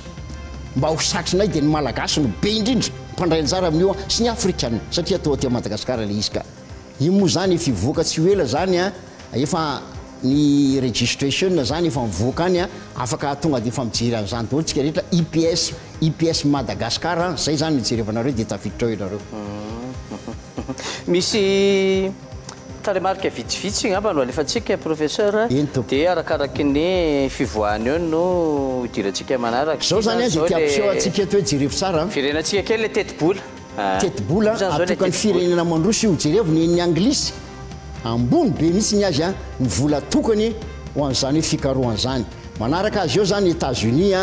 mba ho satrinay dia ny malagasy no be indrindra mpandray anjara amin'io sy ny afrikana satria atao aty Madagasikara le izy ka io moa zany fivoaka tsy ho ela zany efa ny registration zany efa mivoaka any afaka tonga dia efa mijery an'izany daholo tsika rehetra IPS Madagasikara zay zany mijerevanareo dia tafiditra eo ianareo misy taremarika vitsivitsy ngamba no alefantsika professeur dia arakaraky ny fivoahany eo no idirantsika manaraka zao zany dia tiapiseho atsika eto hoe jerevy tsara firenantsika kely le tetibola atokany firenena mandroso io jerevy ny anglisy ambony be mihitsy ny azy ny vola tokany ho an'izany hoe fikarohan'izany manaraka azy eo zany États-Unis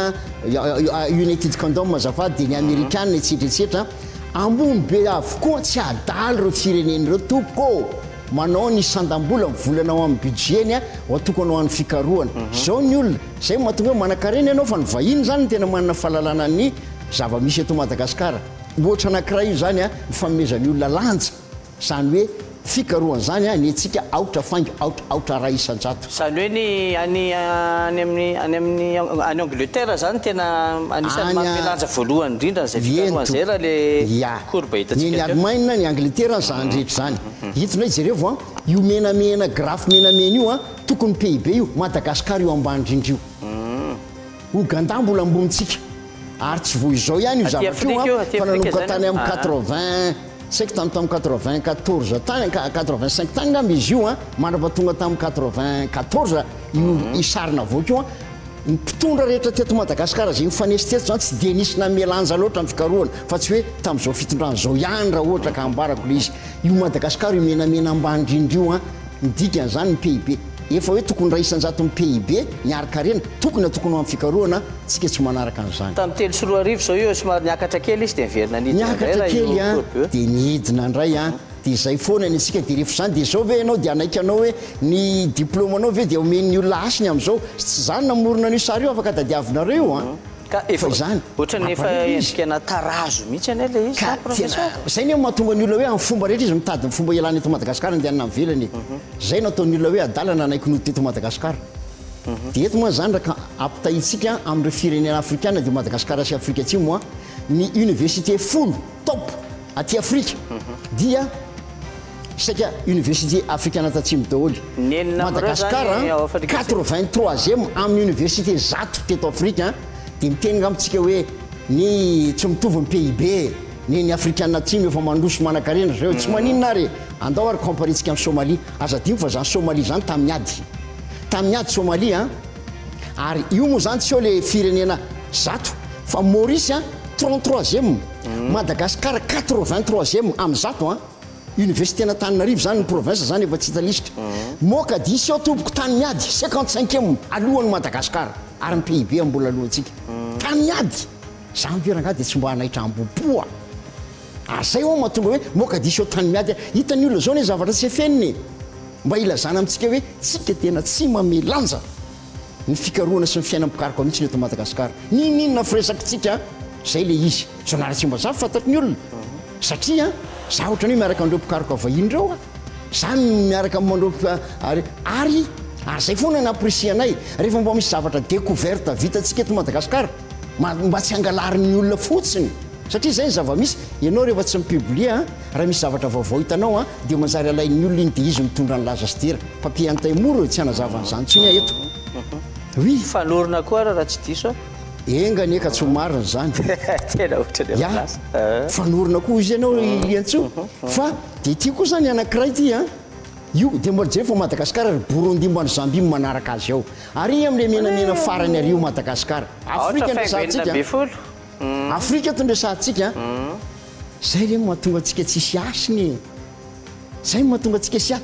United Kingdom mazafady dia ny amerikana etsetretsetra ambony be avokoa tsy adaly reo fireneny reo tompoko manao ny sandam-bola mivolanao amin'ny budgeny ho atokanao amin'ny fikarohana zao ny olona zay mahatonga hoe manan-karena ianao fa ny vahiny zany no tena manana fahalalana ny zava-misy eto Madagasikara ohatra anankiray io zany ny fanomezan'ny olona lanja zany hoe fikarohana zany ny antsika aotra faingo aotra raha isan-jato zany hoe ny any Angleterre zany tena anisan'ny mampilanja voalohany indrindra zay fikarohana zay raha le courbe hitantsika ny Allemagne ny Angleterre zany rehetra zany hitona ijerevo io menamena graphe menamena io tokony PIB io Madagasikara io ambany indrindra io Ouganda mbola ambonitsika ary tsy vo izao ihany io zavatra io fa nanomboka tany amin'ny 80 c'est que tam 94 tany 85 tany ngamba izy io mandrapatonga tamin'ny 94 io isarina avoaka io ny mpitondra rehetra teto Madagasikara zay mifanesy teto zany tsy dia nisy namelanja loatra amin'ny fikarohana fa tsy hoe tamin'izao fitondrana zao ihany raha ohatra ka ambarako le izy io Madagasikara io menamena ambany indrindra io ny dikan'izany ny PIB efa hoe tokony ray isan-jato ny PIB niaraka-rena tokony atokony amin'ny fikarohana tsika tsy manaraka an'izany tamin'ny telo sy roa arivo zao io somary niakatra kely izy dia niverina niakatra kely dia nihidina indray dia zay foana ny antsika dia rehefa zany dia zao ve ianao dia anaiky anao hoe ny diplôme anao ve dia omen'ny olona asiny amin'izao tsy zany namorona an'io sary io afaka tadiavinareo io ka efa zany ohatrany efa endrikana tarazo mihitsy any le izy professeur zay ny mahatonga ny olona hoe amin'ny fomba rehetra izy mitady ny fomba ialana eto Madagasikara andehanana amin'ny velany zay nataony olona hoe adalana anaiky no teto Madagasikara dia eto moa zany raka ampitahitsika amin'ireo firenena afrikana dia Madagasikara sy Afrika atsimo ny université folo top aty Afrika dia saika université africaine tatsimo daholo Madagasikara 83e amin'ny université zato teto Afrika dia miteny ngamitsika hoe ny tsy mitovy ny PIB ny afrikana atsimo efa mandroso manan-karena reo tsy maninona ary andao ary comparentsika amin'ny Somalie aza dimo fa zany Somalie zany tamin'ny ady Somalie ary io moa zany tsy eo le firenena zato fa Maurice 33e Madagasikara 83e amin'ny zato université na Tananarivo zany ny province zany efa tsy hita lisitra Mogadiscio eo tompoko tany miady 55e alohan'ny Madagasikara ary ny PIB mbola alohantsika tany miady zany veranga dia tsy mba hanaitra ambopoa ary zay ao mahatonga hoe Mogadiscio tany miady hitany olona zao ny zavatra tsy efeniny mba ilazana amintsika hoe tsika tena tsy mamelanja ny fikarohana sy ny fiainam-pikariko mihitsy eto Madagasikara ninona firesakitsika zay le izy zonara tsy mba zavy fantatry ny olona satria za ohatrany hoe miaraka andreo mpikaroko avahiny reo zany miaraka mandreo ary zay foana naprecie anay rehefa mba misy zavatra découverte vitatsika eto Madagasikara mba tsy angalarin'ny olona fotsiny satria zay ny zava-misy ianao rehefa tsy mipiblia raha misy zavatra vaovao hitanao dia manjary alain'ny olona iny dia izy mitondra ny laza sy dera papier antaimoro tsy hanazavan'izany tsony eto oui fanorona koa raha tsy diso engany eka tsy ho marina zany tena ohatrany fanorona koa izy ianao liantso fa dia ty koa zany anankiray ty io dia mbola jery fa Madagasikara ry Burundi mbany Zambie manaraka azy ao ary amin'le menamena farany ary io Madagasikara Afrika ndraisantsika Afrika eto ndraisantsika zay le mahatonga antsika tsisy asiny zay mahatonga antsika sy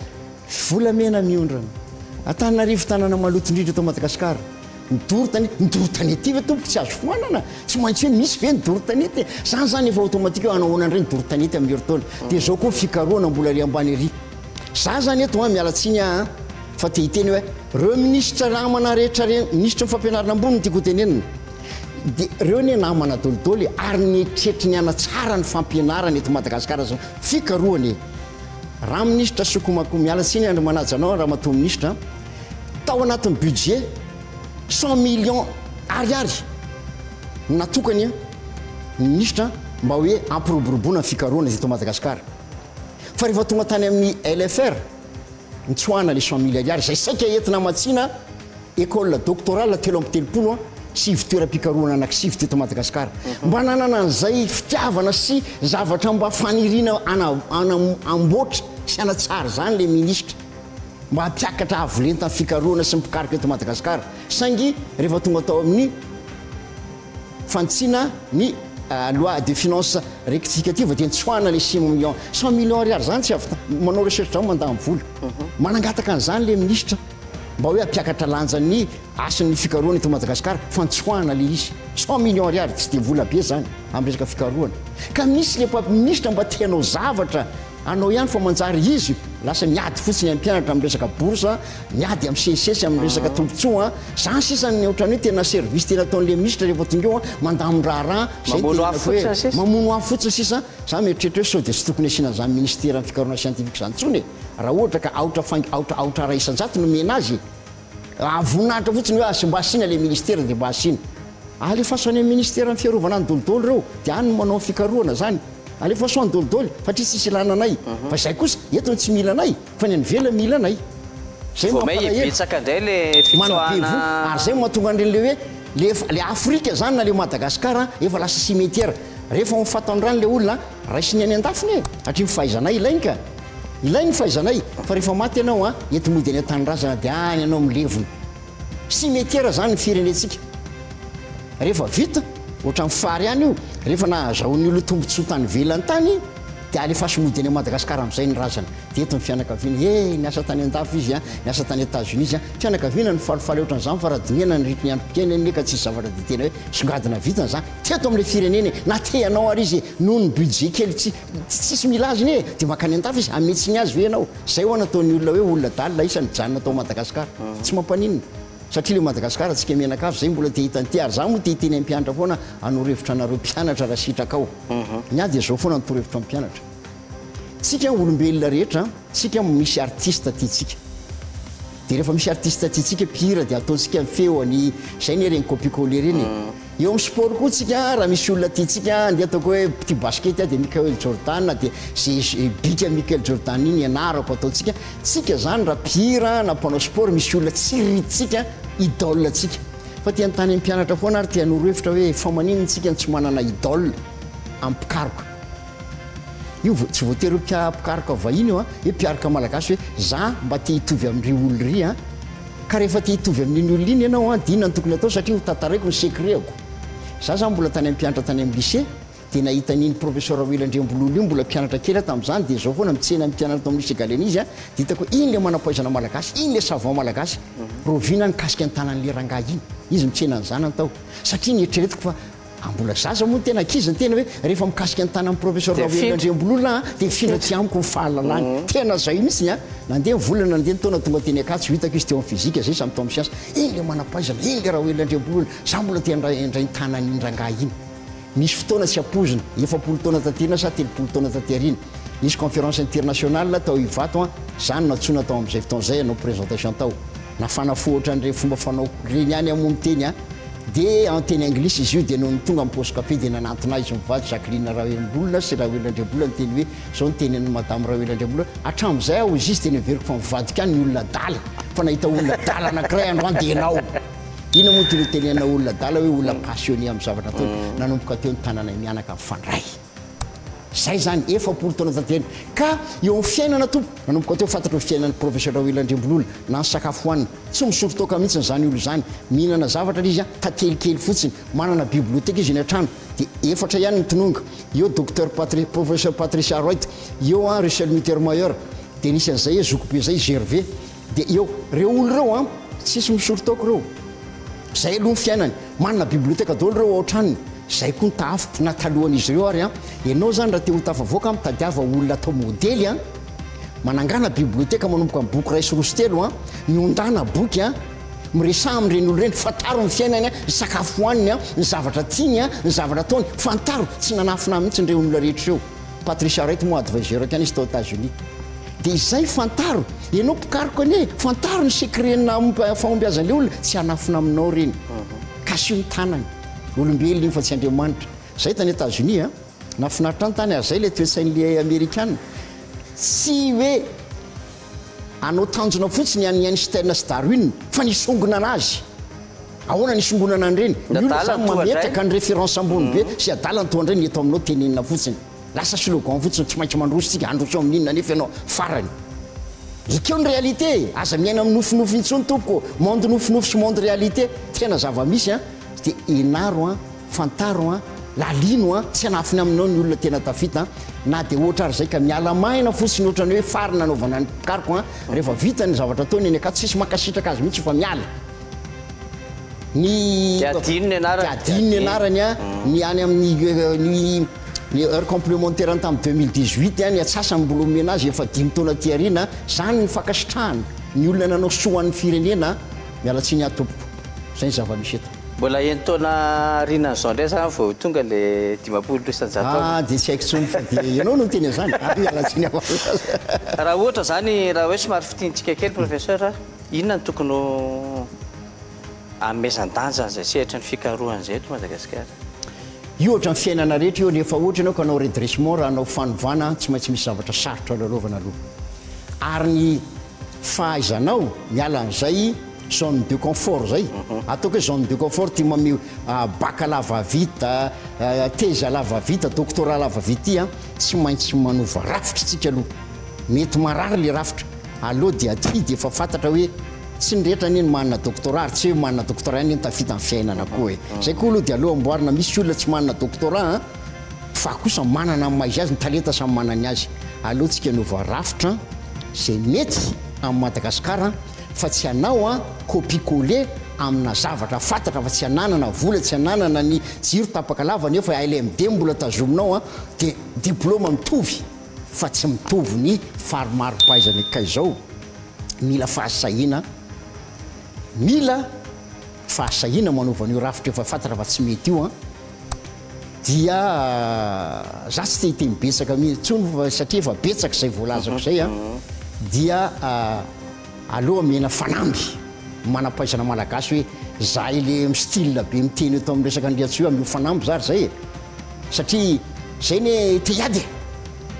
volamena miondrana Antananarivo tanàna maloto indrindra eto Madagasikara Ndorotanety ve tompoko tsy azo foanana tsy maintsy hoe misy ve Ndorotanety zany efa automatique anahoana ndray Ndorotanety amin'ny eritaona dia zao koa fikaroana mbola ry ambany ery za zany eto mialatsiny fa te hiteny hoe reo ministra namana rehetra ministra fampianarana ambony tiako tenenina dia reo ne namana dolidoly ary netretry ny ana tsara ny fampianarana eto Madagasikara zao fikaroany raha ministra Sokomako mialatsiny andro manaja anao raha matoa ministra tao anatin'ny budget 100 millions ariary natokany ministra mba hoe ampiroboroboana fikaroana eto Madagasikara fa rehefa tonga tany amin'ny LFR nitsoahana le 100 millions ariary zay saika entina matsina école doctorale telo amby telopolo sivy toeram-pikaroana anankisivy teto Madagasikara mba nanana an'izay fitiavana sy zavatra mba fanirina amboatra sy anatsara zany le ministra mba hampiakatra avolenta ny fikaroana sy mipikaroka eto Madagasikara saingy rehefa tonga tao amin'ny fantsiana ny loi de finance rectificative dia nitsoahana le 100 millions ariary zany tsy afaka manao recherche ao mandamy vola manangataka an'izany le ministra mba hoe hampiakatra lanjan'ny asan'ny fikaroana eto Madagasikara fa nitsoahana le izy 100 millions ariary tsy dia vola be zany amin'ny resaka fikaroana ka misy le ministra mba tianao zavatra anao ihany fa manjary izy lasa miady fotsiny amin'ny mpianatra amin'ny resaka bourse miady amin'ny CSS amin'ny resaka tombontsoa zany sisany ohatrany hoe tena service tena ataon'le ministra rehefa tonga eo mandamy raharaha mamono afo fotsiny sisa za mieritreritra hoe sao dia tsy tokony asiana zany ministère amin'ny fikaroana scientifique zany tsony raha ohatra ka aotra ray isan-jato no mena azy avonahitra fotsiny hoe sy mba asiana le ministère dia mba asiana alefa so any ministère amin'ny fiarovana ny dolidolo reo dia any no manao fikaroana zany alefa so ny dolidoly fa tsy sisy ilananay fa zay kosa eto tsy mila anay fa ny anivela mila anay zay mampalahetsaka indray le fitsoahana ary zay mahatonga an'le hoe le Afrika zany na le Madagasikara efa lasa cimetière rehefa mifatandrano le olona raisiny any an-dafiny satria mifahaizanay ilainy ilainy fahaizanay fa rehefa maty ianao ety mody any an-tanirazana dia any ianao milevona cimetière zany ny firenetsika rehefa vita ohatra mifary ihany io rehefa nazahoan'ny olo tombontsoa tany velany tany dia alefa somody any Madagasikara amin'izay ny razana dia eto ny fianakaviana niasa tany an-dafo izy niasa tany États-Unis izy fianakaviana ny falifaly ohatran'izany fa raha dinihana ny ritry ny androm-pikena neka tsisy zavatra dia tena hoe songadina vitana zany teto amin'ilay fireneny na teanao ary izy noho ny budget kely tsisy mila azy iny dia makany an-dafo izy ametsiny azy ve ianao zay ho nataon'ny olona hoe olona dalina isany janona tao Madagasikara tsy mampaninina satria le Madagasikara tsika menakafo zay mbola te hitany ty ary za moa te hiteny ampianatra foana anorevitra anareo mpianatra raha sitraka ao niady zao foana nitorevitra mpianatra tsika olombelona rehetra tsika misy artiste tytsika dia rehefa misy artiste tytsika pira dia ataontsika ny feoany zay ny reny copie-coller reny eo amin'ny sport koa tsika raha misy olona tytsika andeha ataoko hoe petit basket dia Michael Jordan dia zay bika Michael Jordan iny ianarako ataontsika tsika zany raha pira na mpanao sport misy olona tsirytsika idole tsika fa tia nytany mpianatra foana ary tia norohevitra hoe fa manino tsika tsy manana idole amin'ny pikaroka io tsy voatery pikaroka vahiny io hoe mpiaroka malagasy hoe za mba te hitovy amin'ry olo ry ka rehefa te hitovy amin'iny olona iny ianao dinona ny tokony atao satria tantaraiko ny secretako za zany mbola tany mpianatra tany amin'ny lycée dia nahita niny professeur Willandrembololo io mbola mpianatra kely tamin'izany dia zao foana mitsena mpianatra tao amin'ny lycée Galena izy dia hitako iny le manampaizana malagasy iny le savant malagasy rovina nikasika ny tanan'le rangahy iny izy mitsena an'izany antao satria nieritreretiko fa mbola zaza moa tena ankizy ny tena hoe rehefa mikasika ny tanan'ny professeur Willandrembololo dia filatsy amiko ny fahalalany tena zay mihitsy nandeha volana nandeha taona tonga teny akatsy ho hitako izy teo amin'ny fizika zay samy tao amin'ny siansa iny le manampaizana iny le raha Willandrembololo za mbola te indray ny tanan'iny rangahy iny misy fotoana tsy apozina 70 taona taterina sa 30 taona taterina nisy conférence internationale tao Ivato zany natsoina tao amin'izay fotoana zay anao présentation tao nafanafohatra an'ireny fomba fanao reny any amony teny dia en teny anglisy izy io dia noho ny tonga amin'ny pause café dia nanantona izy mivady Jacqueline Rahoelombolona sy raha Willandrembolona ny teny hoe zao ny tenyn'ny madame raha Willandrembolona hatramin'izay aho izy izy teny veriko fa mivadika any ny olona dala fa nahita olona dala anankiray androany dia ianao ina moa teny tenena olona dala hoe olona passionné amin'ny zavatra ataony nanomboka teo ny tanana mianaka mifandray zay zany efapolo taona tanterany ka eo amin'ny fiainana tompo nanomboka teo fantatra ny fiainan'ny professeur Raoul Andriambolola na ny sakafo hohanina tsy misoro toka mihitsy zany olo zany mihinana zavatra izy tatelikely fotsiny manana biblioteka izy eny an-trano dia efatra ihany ny tononga eo docteur professeur Patricia Roit eo Richel Mittermeier dia nisy an'izay zokobe zay Gervais dia eo reo olo reo tsisy misoro toko reo zay aloha ny fiainany manana biblioteka daholo reo ao an-tranony zay koa nitafiko na talohan'izy ireo ary ianao zany raha te ho tafavoaka mitadiava olona atao modely manangana biblioteka manomboka amin'ny boky ray sy roa sy telo miondana boky miresaha amin'ireny olo ireny fantaro ny fiainany ny sakafo hohaniny ny zavatra tiany ny zavatra ataony fantaro tsy nanafina mihitsy nireo olona rehetra eo Patricia Roit moa adviseur akany izy tao États-Unis dia izay fantaro ianao pikariko anie fantaro ny secret-na fahombiazan'ilay olona tsy hanafina aminao reny kasio ny tanany olombelona iny fa tsy Andriamanitra zay tany États-Unis nafinaritra ny tany zay le toetsain'le Amerikana tsy hoe anao tanjona fotsiny any Einstein sy Darwin fa nisongona anazy ahoana nisongonana an'ireny olona samy mametraka ny référence ambony be sy adala ny toandreny eto aminao tenenina fotsiny lasa slogan fotsiny tsy maintsy mandrositsika androso amin'inona nefa ianao farany ikeo ny réalité aza miaina amin'ny nofinofy intsony tompoko monde nofinofy sy monde réalité tena zava-misy dia enaro fantaro lalino tsy hanafiny aminao ny olona tena tafita na dia ohatra ary zay ka miala maina fotsiny ohatra ny hoe fary nanaovana ny pikariko rehefa vita ny zavatra ataony eny ka tsisy makasitraka azy mihitsy fa miala ny adininy anarany ny any amin'ny ny heure complémentaire tamin'ny 2018 ny atsasany mbola omena azy efa 5 taona ty arina zany ny fakasitrahana ny olona nanao soan'ny firenena miala tsy ny atompoko zay ny zava-misy eto mbola enitaona rina zao ndray zany vao tonga le 50 isan-jato dia tsy haiko tsony fa dia ianao no teny zany miala tsy ny raha ohatra zany raha hoe somary fitinitsika kely professeur inona ny tokony amezan-danja zay sehatra ny fikarohan'izay eto Madagasikara io ohatra ny fiainana rehetra io nefa ohatra ianao ka anao redressement raha anao fanovana tsy maintsy misy zavatra sarotra lalaovana aloha ary ny fahaizanao miala an'izay zone de confort zay ataoko hoe zone de confort ty mami baka lava vita thèse lava vita doctorat lava vita tsy maintsy manova rafitra tsika aloha mety marary le rafitra aloha dia ty dia efa fantatra hoe tsy nyrehetra neny manana doctorat ary tsy hoe manana doctorat ny tafita ny fiainana koa hoe zay koa aloha dia aloha amboarina misy olona tsy manana doctorat fa kosa manana maizy azy ny talenta samy manany azy aloha tsika nova rafitra zay mety amin'ny Madagasikara fa tsy anao copie-coller amina zavatra fantatra fa tsy ananana vola tsy ananana ny jiro tapaka lava nefa LMD mbola tazominao dia diplôma mitovy fa tsy mitovy ny faromarom-pahaizana ka izao mila fahasahina manovan'io rafitra efa fantatra fa tsy mety io dia za tsy tehiteny betsaka mihitsy satria efa betsaka izay voalazako zay dia aloha mena fanamby manampaizana malagasy hoe zahay le style be miteny eto amin'ny resaka andriatsy io amio fanamby zary zay satria zay ny teiady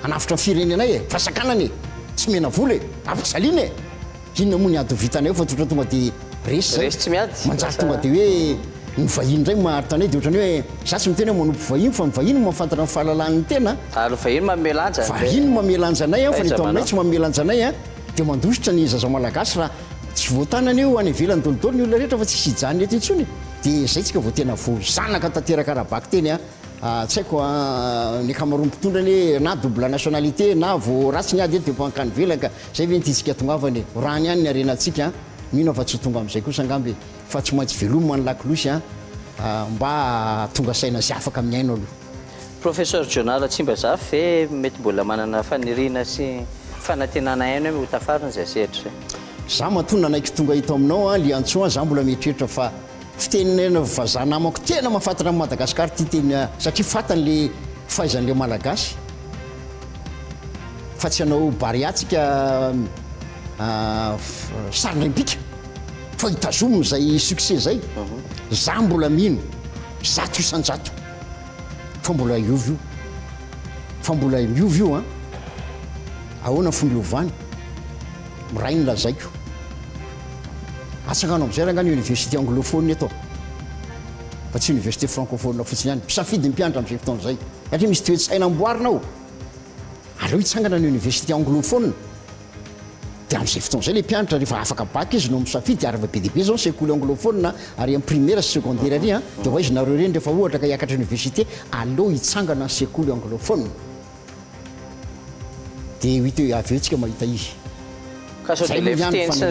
anafitra ny firenenay fasakanany tsy mena vola ampijaliana inona moa ny ady vitanay fa totra tonga dia resy tsy miady manjary tonga dia hoe ny vahiny ndray maharitranay dia ohatrany hoe za tsy miteny hoe manompo vahiny fa ny vahiny mahafantatra ny fahalalan'ny tena ary vahiny mamelanja vahiny mamelanjanay fa ny eto aminay tsy mamelanjanay dia mandositra ny zaza malagasy raha tsy voatanana io any ivelany dolodolo ny olona rehetra fa tsy hijanona eto intsony dia zay tsika vao tena voazanaka tanteraka rahabaky teny tsy haiko ny akamaroam-pitondrany na double nationalité na vo ratsy ny ady eto dia mpankany velaka zay ve nititsika tongavany rany ihany ny arenatsika mino fa tsy tonga amin'izay kosa angamby fa tsy maintsy velomina ny lakilosy mba tonga saina sy afaka amin'ny aino aloha professeur Jonal tsy mba zafy ve mety mbola manana fanirina sy fanantenana aino hoe hotafarina zay sehatra za matona anaiky tonga hito aminao liantsoa za mbola mietreritra fa fitenina vazaha namako tena mahafantatra amin'ny Madagasikara ty teny satria fantany le fahaizan'le malagasy fa tsy anao bariatsika sarindrempika fa hitazominy zay succès zay za mbola mino zato isan-jato fa mbola iovy io ahoana fomba iovany miray ny lazaiko atsakano am'izay raha ngany université anglophone eto fa tsy université francophone fotsiny ihany mpisafidy ny mpianatra amin'izay fotoana zay satria misy toetsaina amboarinao aleo hitsangana ny université anglophone dia amin'izay fotoana izay le mpianatra rehefa afaka baka izy no misafidy arava be diabe zao ny sekoly anglophone ary amin'ny primaire sy secondaire ary dia ho izy nareo reny rehefa ohatra ka hiakatra université aleo hitsangana ny sekoly anglophone dia hita avy eo tsika mahita izy ka sao dia le fiteny sy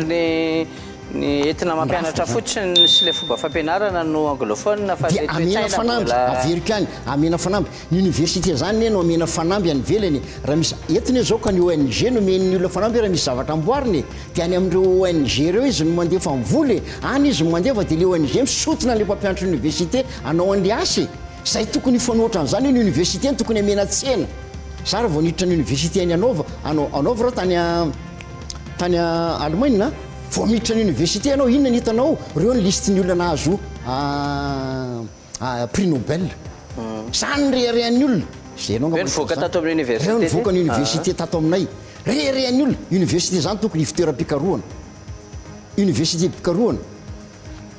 ny entina mampianatra fotsiny sy le fomba fampianarana no anglophone fa dia amena fanamby averiko any amena fanamby ny université zany no amena fanamby any velany raha misy entina zao ka ny ONG no men'ny olona fanamby raha misy zavatra amboariny dia any amin'ireo ONG reo izy no mandefa mivoly any izy no mandefa dia le ONG misotona le mpampianatra université anao an'le asy zay tokony fanoatra an'izany ny université tokony amena tsena zara vao niditra ny université any anova raha tany Allemagne vao miditra ny université anao inona ny hitanao reo ny liste ny olona nahazo prix Nobel zany reharehan'ny olona zay anao nivoaka tato amin'ny université nivoaka ny université tato aminay reharehan'ny olona université zany tokony fitoeram-pikarohana université pikarohana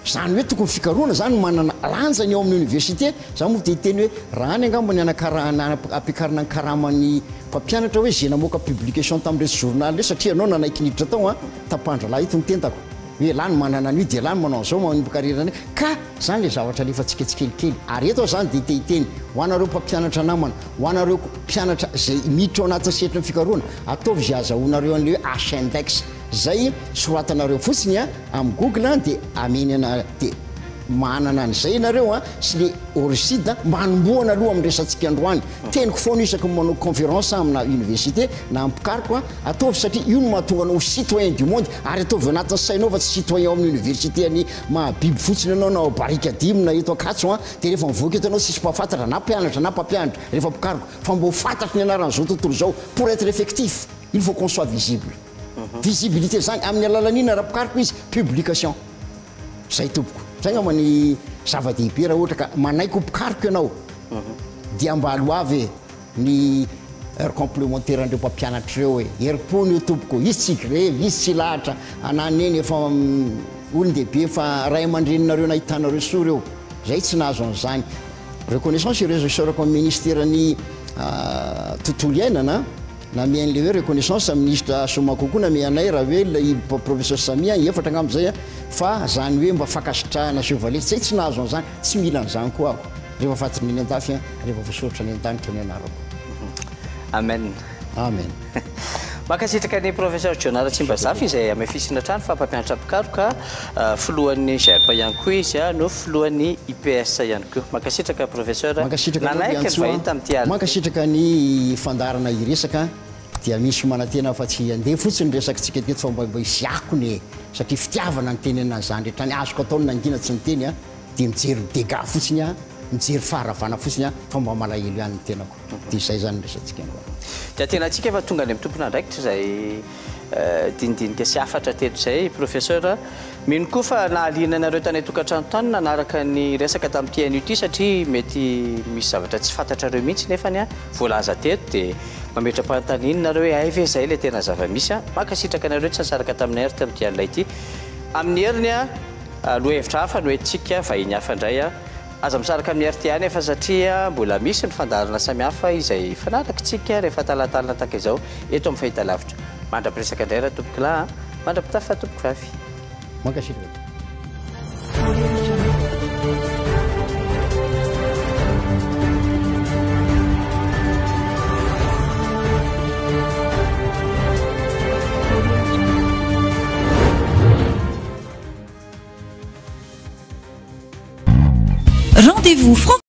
zany hoe tokony fikarohana zany manana lanjany eo amin'ny université zany moa dia teny hoe raha any angamba ny ampiakarina ny karaman'ny mpampianatra hoe zay namoaka publication tamin'iretsy journal re satria anao nanaiky niditra tao tampandrolahy ito ny tentako hoe lany manana ny dia lany manao zao manimbokarirany ka zany le zavatra lefa tsiketsikelikely ary eto zany dia tehiteny ho anareo mpampianatra namana ho anareo mpianatra zay miditra ao anatin'ny setra ny fikarohana ataovy zay azahoanareo an'le hoe H-index zay soratanareo fotsiny amin'ny Google dia amenana dia manana an'izay nareo sy le oricide mba hanombohana aloha amin'ny resantsika androany teniko foana isaky manao conférence amina université na ampikariko ataovy satria io no mahatonga anao citoyen du monde ary ataovy anatin'ny sainao fa tsy citoyen ao amin'ny université any mahabiby fotsiny anao na barikadimy na eto akatso dia rehefa mivoaka eto anao tsisy mpahafantatra na mpianatra na mpampianatra rehefa ampikariko fa mba ho fantatry ny anaran'izao tontolo zao pour être effectif il faut qu'on soit visible visibilité zany amin'ny alalan'ina raha pikariko izy publication zay tompoko zay ngamba ny zava-dehibe raha ohatra ka manaiky ho pikariko ianao dia ambalo avy ny heure complémentaire andreo mpampianatra reo hoe herim-pony io tompoko izy tsy grevy izy tsy lahatra ananeny efa olon-dehibe fa ray aman-dreninareo nahitanareo soa reo zay tsy nahazo an'izany reconnaissance réseau comme ministère-ny tontolo iainana na mian'le hoe reconnaissance amin'ny ministre Somakokoa na mianay raha hoe ilay professeur Samia efatra angambozay fa zany hoe mba fakasitrahana chevalier zay tsy nahazo an'izany tsy mila an'izany koa ako rehefa fatriny ny an-dafy rehefa voasoratra ny an-danitra ny anarako amen amen makasitraka ny professeur Jonara Tsimbazafy izay amy fisina trano fa mpampianatra pikaroka filohan'ny GERPA ihany koa izy no filohan'ny IPS ihany koa makasitraka professeur nanaiky vahita amin'ity alina makasitraka ny fandarana iresaka dia misy manantena fa tsy andeha fotsiny resakitsika teto fa mba hisy akony satria fitiavana ny teny an'izany rehetra ny azoko ataony nangina tsy ny teny dia mijery dégâts fotsiny mijery faharavana fotsiny fa mba malahelo ihany ny tenako dia izay zany resantsika dia tena atsika efa tonga any amin'ny tompona andraikitra zay dinidinika sy afatra teto zay professeur mino koa fa nahaliana anareo tany atokantrano tany nanaraka ny resaka tamin'ity an'io ity satria mety misy zavatra tsy fantatrareo mihitsy nefany voalaza teto dia mametra-panontaniana nareo hoe ayve zay le tena zava-misy makasitraka anareo tsy nasaraka taminay ary tamin'ity alina ity amin'ny heriny lohahevitra hafa no etsika vahiny hafa indray aza misaraka amin'ny RT any efa satria mbola misy ny fandarana samihafa izay fanarakatsika rehefa talatalana taka izao eto amin'ny fahitalavitra mandra-piresaka indray raha tompoko lahy mandra-pitafa fa tompoko vavy mankasitraka Rendez-vous franco